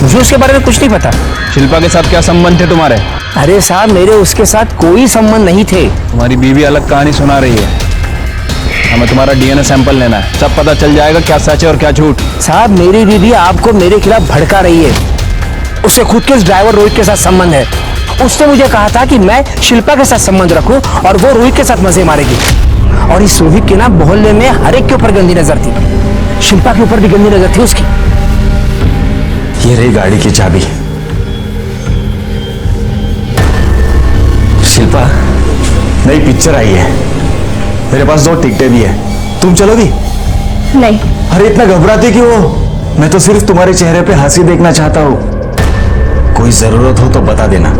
मुझे उसके बारे में कुछ नहीं पता। शिल्पा के साथ क्या संबंध थे तुम्हारे? अरे साहब, मेरे उसके साथ कोई संबंध नहीं थे। तुम्हारी बीवी अलग कहानी सुना रही है। हमें तुम्हारा डीएनए सैंपल लेना है, सब पता चल जाएगा क्या सच है और क्या झूठ। साहब, मेरी बीवी आपको मेरे खिलाफ भड़का रही है। उससे खुद के ड्राइवर रोहित के साथ संबंध है। उसने मुझे कहा था कि मैं शिल्पा के साथ संबंध रखूं और वो रोहित के साथ मजे मारेगी। और इस रोहित के ना मोहल्ले में हर एक के ऊपर गंदी नजर थी, शिल्पा के ऊपर भी गंदी नजर थी उसकी। ये रही गाड़ी की चाबी। शिल्पा, नई पिक्चर आई है, मेरे पास 2 टिकटें भी है, तुम चलोगी? नहीं। अरे इतना घबराती क्यों हो? मैं तो सिर्फ तुम्हारे चेहरे पे हंसी देखना चाहता हूँ। कोई जरूरत हो तो बता देना।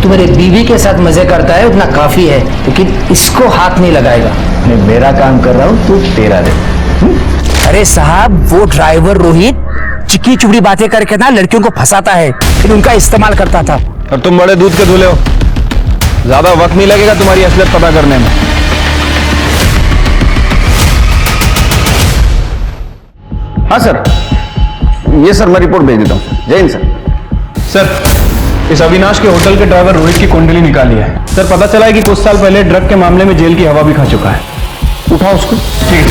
तू मेरे बीवी के साथ मजे करता है उतना काफी है, लेकिन इसको हाथ नहीं लगाएगा। मैं मेरा काम कर रहा हूँ, तू तेरा दे। अरे साहब, वो ड्राइवर रोहित चिकी चुपड़ी बातें करके ना लड़कियों को फंसाता है, फिर उनका इस्तेमाल करता था। और तुम बड़े दूध के धुले हो, ज्यादा वक्त नहीं लगेगा तुम्हारी असलियत पता करने में। हाँ सर, ये सर मैं रिपोर्ट भेज देता हूँ। जय हिंद सर। सर, इस अविनाश के होटल के ड्राइवर रोहित की कुंडली निकाली है सर। पता चला है कि कुछ साल पहले ड्रग के मामले में जेल की हवा भी खा चुका है। उठाओ उसको। ठीक।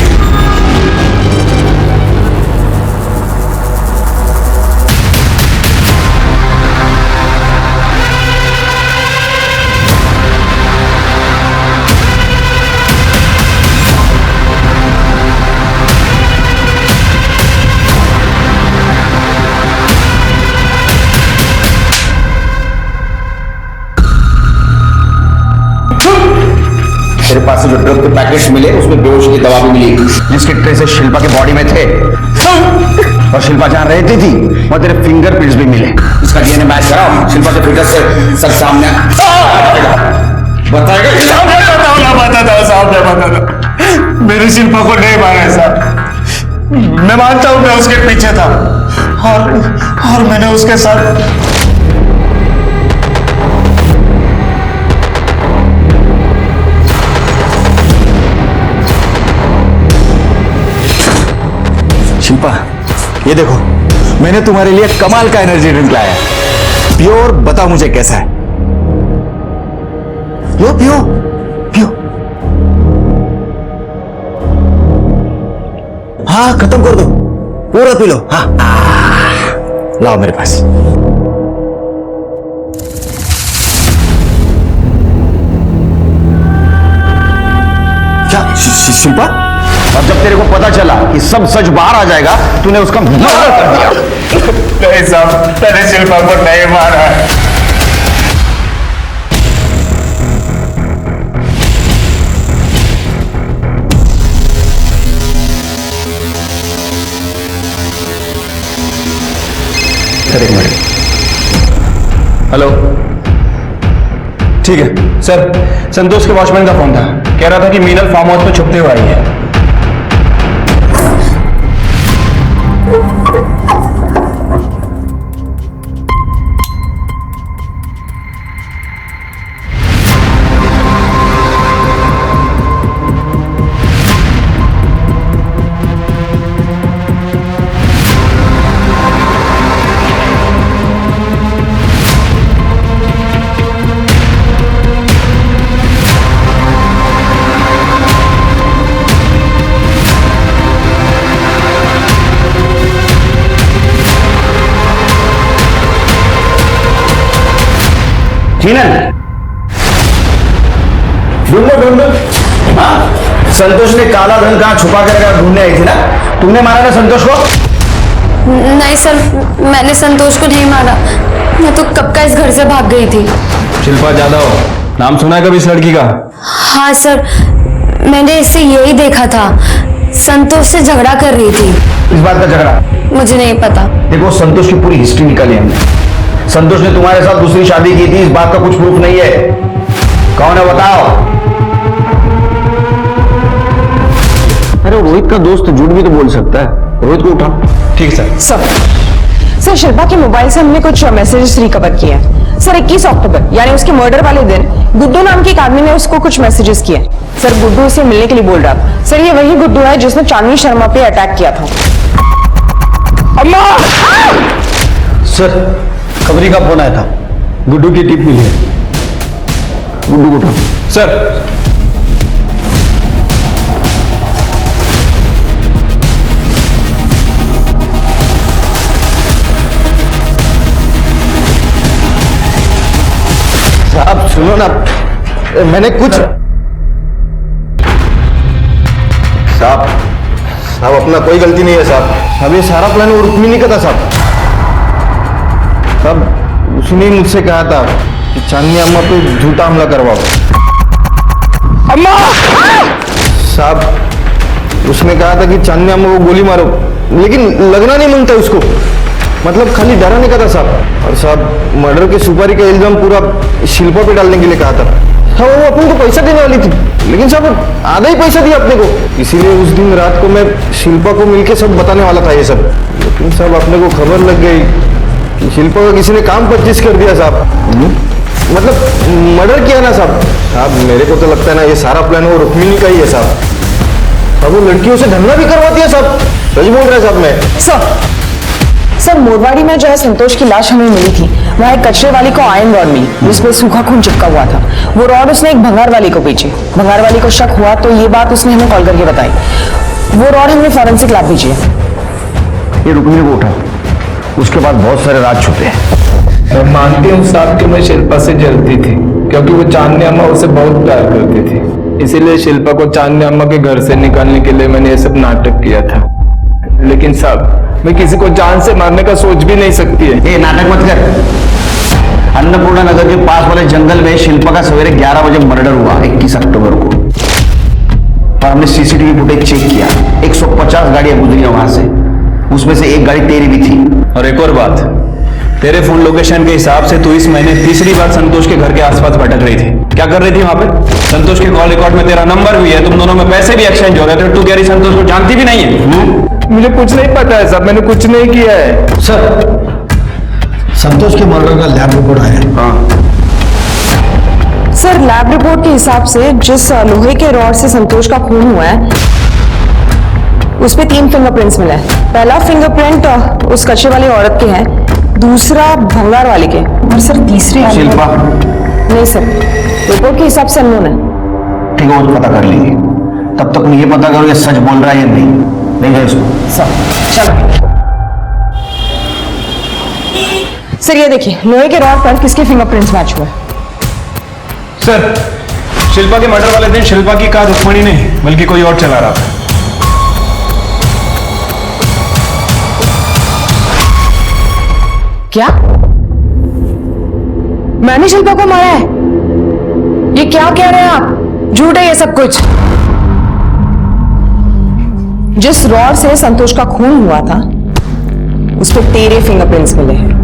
तेरे पास से जो ड्रग के पैकेट्स मिले उसमें बेहोश की दवा भी मिली, जिसके ट्रेसेस शिल्पा के बॉडी में थे। और शिल्पा जहां रहती थी वहां तेरे फिंगरप्रिंट्स भी मिले। इसका डीएनए मैच कराओ, शिल्पा के फिंगर से सब सामने बताएगा। मेरी शिल्पा को नहीं मारा है साहब। मैं मानता हूं मैं उसके पीछे था और मैंने उसके साथ शिल्पा, ये देखो मैंने तुम्हारे लिए कमाल का एनर्जी ड्रिंक लाया है। प्योर, बताओ मुझे कैसा है? लो पियो पियो। हाँ खत्म कर दो, पूरा पी लो। हाँ लाओ मेरे पास। क्या शिल्पा, अब जब तेरे को पता चला कि सब सच बाहर आ जाएगा, तूने उसका मर्डर कर दिया। नहीं साहब, मैंने शिल्पा को नहीं मारा है। सर एक मिनट। हेलो, ठीक है सर। संतोष के वॉचमैन का फोन था, कह रहा था कि मीनल फार्म हाउस में छुपते हुए आई है। ढूंढो। हाँ, संतोष ने काला धन कहां छुपा के रखा ढूंढने आई थी ना? तुमने मारा ना संतोष को? नहीं सर, मैंने संतोष को नहीं मारा। मैं तो कब का इस घर से भाग गई थी। शिल्पा जादव, नाम सुना है कभी इस लड़की का? हाँ सर, मैंने इससे यही देखा था, संतोष से झगड़ा कर रही थी। इस बात का झगड़ा? मुझे नहीं पता। देखो संतोष की पूरी हिस्ट्री निकाली हमने। संतोष ने तुम्हारे साथ दूसरी शादी की थी, इस बात का कुछ प्रूफ नहीं है। कौन है बताओ? अरे रोहित का दोस्त झूठ भी तो बोल सकता है। रोहित को उठाओ। ठीक है सर। सर, शिल्पा के मोबाइल से हमने कुछ मैसेजेस रिकवर किए हैं सर। 21 अक्टूबर यानी उसके मर्डर वाले दिन गुड्डू नाम के एक आदमी ने उसको कुछ मैसेजेस किए सर। गुड्डू उसे मिलने के लिए बोल रहा था सर। ये वही गुड्डू है जिसने चांदनी शर्मा पे अटैक किया था। अम्मा! सर, खबरी का फोन आया था, गुड्डू की टिप मिली है। गुड्डू को उठाओ। सर, साहब सुनो ना, मैंने कुछ साहब अपना कोई गलती नहीं है साहब। अब ये सारा प्लान वो रुक्मिणी का था साहब। तब उसने मुझसे कहा था कि चांदनी अम्मा पे झूठा हमला करवाओ। अम्मा! साहब उसने कहा था कि चांदनी अम्मा को गोली मारो, लेकिन लगना नहीं मांगता उसको, मतलब खाली डराने का था साहब। और साहब मर्डर के सुपारी का इल्जाम पूरा शिल्पा पे डालने के लिए कहा था। हाँ, वो अपन को पैसा देने वाली थी, लेकिन साहब आधा ही पैसा दिया अपने को। इसीलिए उस दिन रात को मैं शिल्पा को मिलके सब बताने वाला था ये सब, लेकिन साहब अपने को खबर लग गई कि शिल्पा का किसी ने काम 25 कर दिया साहब। मतलब मर्डर किया ना साहब। साहब मेरे को तो लगता है ना ये सारा प्लान वो रुक्मिणी का ही है साहब। अब वो लड़कियों से धंधा भी करवाती है साहब। सच बोल रहे साहब में? सर मोरवाड़ी में जो है संतोष की लाश हमें मिली थी, वहाँ एक कचरे वाली को आयरन रॉड मिली जिसमें सूखा खून चिपका हुआ था। वो रॉड उसने एक भंगार वाली को बेची। भंगार वाली को शक हुआ तो ये बात उसने हमें कॉल करके बताई। वो रॉड हमने फॉरेंसिक लैब भेजी है। ये रुक्मिणी को उठाओ, उसके बाद बहुत सारे राज छुपे हैं। मैं मानती हूँ साहब कि मैं शिल्पा से जलती थी, क्योंकि वो चांदनी अम्मा उसे बहुत प्यार करती थी। इसीलिए शिल्पा को चांदनी अम्मा के घर से निकालने के लिए मैंने ये सब नाटक किया था। लेकिन साहब, मैं किसी को जान से मारने का सोच भी नहीं सकती है। ये नाटक मत कर। अन्नपूर्णा नगर के पास वाले जंगल में शिल्पा का सवेरे 11 बजे मर्डर हुआ 21 अक्टूबर को। और हमने सीसीटीवी फुटेज चेक किया, 150 गाड़ियां गुजरी वहां से, उसमें से एक गाड़ी तेरी भी थी। और एक और बात, तेरे फोन लोकेशन के हिसाब से तू इस महीने तीसरी बार संतोष के घर के आसपास भटक रही थी। क्या कर रही थी वहां पे? संतोष के कॉल रिकॉर्ड में तेरा नंबर भी है, तुम दोनों में पैसे भी एक्सचेंज हो रहे थे। तू कह रही संतोष को जानती भी नहीं है। मुझे कुछ नहीं पता है साहब, मैंने कुछ नहीं किया है। सर, संतोष के मर्डर का लैब रिपोर्ट आया है। हाँ सर, लैब रिपोर्ट के हिसाब से जिस लोहे के रॉड से संतोष का खून हुआ है उस पे 3 फिंगरप्रिंट्स मिला है। पहला फिंगरप्रिंट उस कच्चे वाली औरत के है, दूसरा भंगार वाली के, और सर तीसरी शिल्पा नहीं सर, रिपोर्ट के हिसाब से अननोन है। ठीक है, वो तो पता कर लेंगे। तब तक ये पता करो ये सच बोल रहा है या नहीं। नहीं है उसको। चलो सर, ये देखिए लोहे के रॉड पर किसके फिंगरप्रिंट्स मैच हुए। सर, शिल्पा के मर्डर वाले दिन शिल्पा की कार रुक्मणी नहीं बल्कि कोई और चला रहा था। क्या? मैंने शिल्पा को मारा है? ये क्या कह रहे हैं आप? झूठ है ये सब कुछ। जिस रॉड से संतोष का खून हुआ था उस पर तेरे फिंगरप्रिंट्स मिले हैं।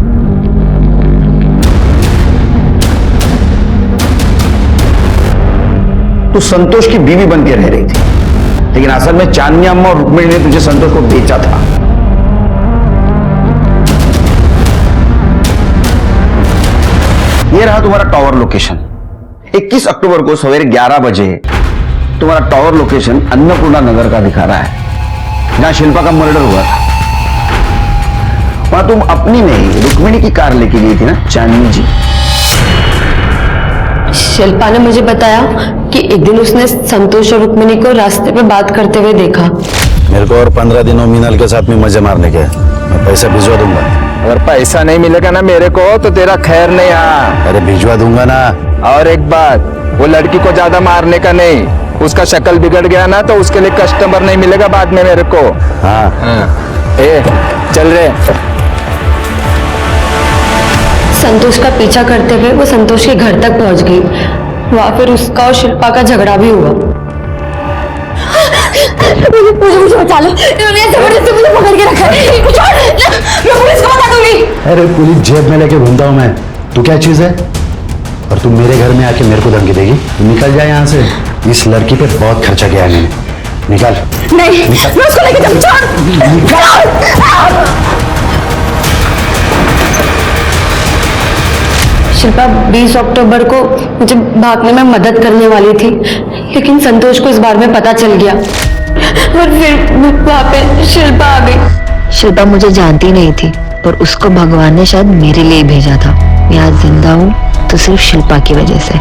तू संतोष की बीवी बनकर रह रही थी, लेकिन असल में चांदनी अम्मा और रुक्मिणी ने तुझे संतोष को बेचा था। ये रहा तुम्हारा टावर लोकेशन। 21 अक्टूबर को सवेरे 11 बजे तुम्हारा टावर लोकेशन अन्नपूर्णा नगर का दिखा रहा है, जहां शिल्पा का मर्डर हुआ था। वहां तुम अपनी नहीं रुक्मिणी की कार लेके गई थी ना चांदनी जी? शिल्पा ने मुझे बताया कि एक दिन उसने संतोष और रुक्मिणी को रास्ते पे बात करते हुए देखा। मेरे को और 15 दिनों मीनल के साथ में मजे मारने के, मैं पैसा भिजवा दूंगा। अगर पैसा नहीं मिलेगा ना मेरे को तो तेरा खैर नहीं। हाँ, अरे भिजवा दूंगा ना। और एक बात, वो लड़की को ज्यादा मारने का नहीं, उसका शक्ल बिगड़ गया ना तो उसके लिए कस्टमर नहीं मिलेगा बाद में मेरे को। हाँ, ए चल रहे। संतोष का पीछा करते हुए वो संतोष के घर तक पहुंच गई। वहां फिर उसका और शिल्पा का झगड़ा भी हुआ। मुझे बचा लो, इन्होंने जबरदस्ती मुझे पकड़ के रखा है। मैं पुलिस को बता दूंगी। अरे पुलिस जेब में लेके घूमता हूं मैं, तू क्या चीज है? और तू मेरे घर में आके मेरे को धमकी देगी? तू निकल जाए यहाँ से। इस लड़की पे बहुत खर्चा किया है मैंने। निकल। नहीं, मैं उसको लेके शिल्पा 20 अक्टूबर को मुझे भागने में मदद करने वाली थी, लेकिन संतोष को इस बारे में पता चल गया और फिर वहां पे शिल्पा आ गई। शिल्पा मुझे जानती नहीं थी, पर उसको भगवान ने शायद मेरे लिए भेजा था। मैं आज जिंदा हूँ तो सिर्फ शिल्पा की वजह से।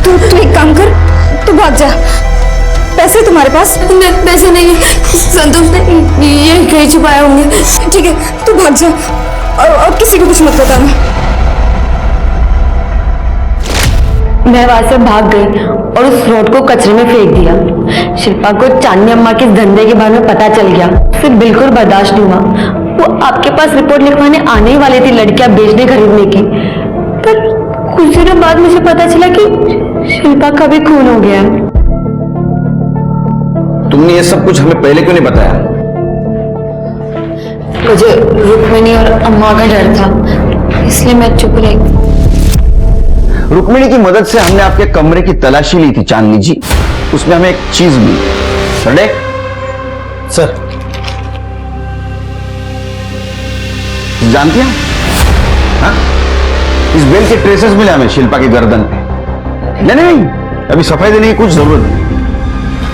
तू एक काम कर, तू भाग जा। पैसे तुम्हारे पास? पैसे नहीं है, संतोष ने ये कहीं छुपाए होंगे। ठीक है, तू भाग जा और किसी को कुछ मत बताना। मैं वहां से भाग गई और उस रोड को कचरे में फेंक दिया। शिल्पा को चांदनी अम्मा के धंधे के बारे में पता चल गया, फिर बिल्कुल बर्दाश्त नहीं हुआ। वो आपके पास रिपोर्ट लिखवाने आने ही वाली थी लड़कियां बेचने खरीदने की, पर कुछ दिनों बाद मुझे पता चला कि शिल्पा का भी खून हो गया। तुमने ये सब कुछ हमें पहले क्यों नहीं बताया? मुझे रुक्मिणी और अम्मा का डर था, इसलिए मैं चुप रही। रुक्मिणी की मदद से हमने आपके कमरे की तलाशी ली थी चांदनी जी, उसमें हमें एक चीज मिली। सर जानती हैं? हाँ? इस बेल के ट्रेसेस मिले हमें शिल्पा की गर्दन पे। नहीं, अभी सफाई देने की कुछ जरूरत नहीं।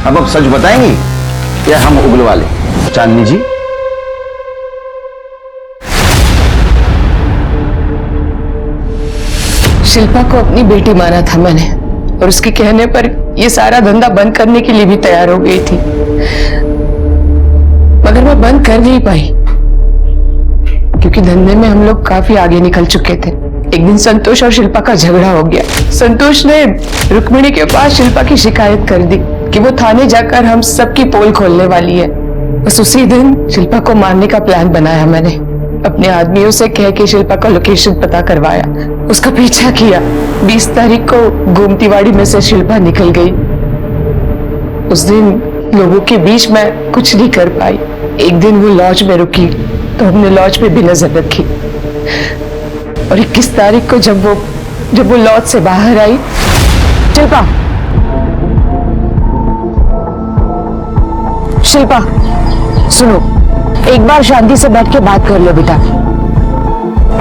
अब सच बताएंगी या हम उगलवा लें? चांदनी जी, शिल्पा को अपनी बेटी माना था मैंने, और उसके कहने पर ये सारा धंधा बंद करने के लिए भी तैयार हो गई थी, मगर मैं बंद कर नहीं पाई क्योंकि धंधे में हम लोग काफी आगे निकल चुके थे। एक दिन संतोष और शिल्पा का झगड़ा हो गया। संतोष ने रुक्मिणी के पास शिल्पा की शिकायत कर दी कि वो थाने जाकर हम सबकी पोल खोलने वाली है। बस उसी दिन शिल्पा को मारने का प्लान बनाया मैंने। अपने आदमियों से कह के शिल्पा का लोकेशन पता करवाया, उसका पीछा किया। 20 तारीख को गोमतीवाड़ी में से शिल्पा निकल गई। उस दिन लोगों के बीच में कुछ नहीं कर पाई। एक दिन वो लॉज में रुकी तो हमने लॉज पे भी नजर रखी, और 21 तारीख को जब वो लॉज से बाहर आई। शिल्पा सुनो, एक बार शांति से बैठ के बात कर लो बेटा,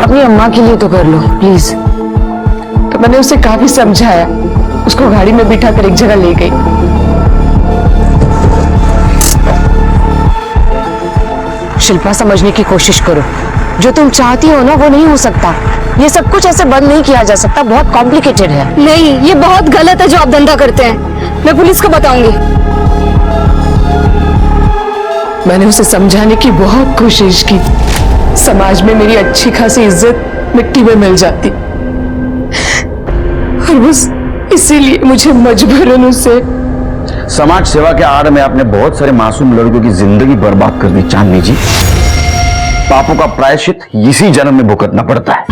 अपनी अम्मा के लिए तो कर लो प्लीज। तो मैंने उसे काफी समझाया, उसको गाड़ी में बिठा कर एक जगह ले गई। शिल्पा समझने की कोशिश करो, जो तुम चाहती हो ना वो नहीं हो सकता। ये सब कुछ ऐसे बंद नहीं किया जा सकता, बहुत कॉम्प्लिकेटेड है। नहीं, ये बहुत गलत है जो आप धंधा करते हैं। मैं पुलिस को बताऊंगी। मैंने उसे समझाने की बहुत कोशिश की। समाज में मेरी अच्छी खासी इज्जत मिट्टी में मिल जाती, और बस इसीलिए मुझे मजबूरन उसे। समाज सेवा के आड़ में आपने बहुत सारे मासूम लड़कों की जिंदगी बर्बाद कर दी चांदनी जी। पापों का प्रायश्चित इसी जन्म में भुगतना पड़ता है।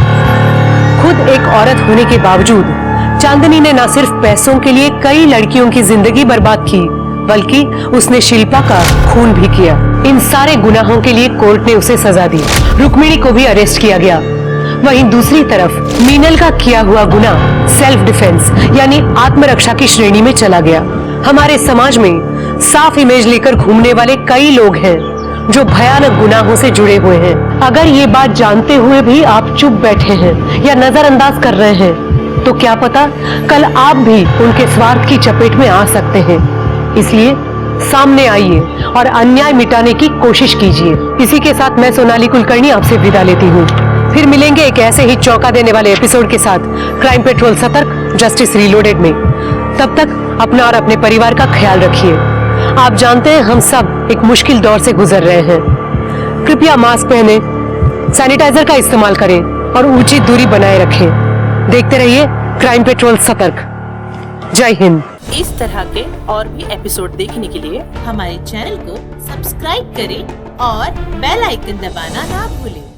खुद एक औरत होने के बावजूद चांदनी ने न सिर्फ पैसों के लिए कई लड़कियों की जिंदगी बर्बाद की, बल्कि उसने शिल्पा का खून भी किया। इन सारे गुनाहों के लिए कोर्ट ने उसे सजा दी। रुक्मिणी को भी अरेस्ट किया गया। वहीं दूसरी तरफ मीनल का किया हुआ गुनाह सेल्फ डिफेंस यानी आत्मरक्षा की श्रेणी में चला गया। हमारे समाज में साफ इमेज लेकर घूमने वाले कई लोग हैं जो भयानक गुनाहों से जुड़े हुए हैं। अगर ये बात जानते हुए भी आप चुप बैठे हैं या नजरअंदाज कर रहे हैं, तो क्या पता कल आप भी उनके स्वार्थ की चपेट में आ सकते हैं। इसलिए सामने आइए और अन्याय मिटाने की कोशिश कीजिए। इसी के साथ मैं सोनाली कुलकर्णी आपसे विदा लेती हूँ। फिर मिलेंगे एक ऐसे ही चौंका देने वाले एपिसोड के साथ क्राइम पेट्रोल सतर्क जस्टिस रीलोडेड में। तब तक अपना और अपने परिवार का ख्याल रखिए। आप जानते हैं हम सब एक मुश्किल दौर से गुजर रहे हैं। कृपया मास्क पहने, सैनिटाइजर का इस्तेमाल करें और उचित दूरी बनाए रखें। देखते रहिए क्राइम पेट्रोल सतर्क। जय हिंद। इस तरह के और भी एपिसोड देखने के लिए हमारे चैनल को सब्सक्राइब करें और बेल आइकन दबाना ना भूलें।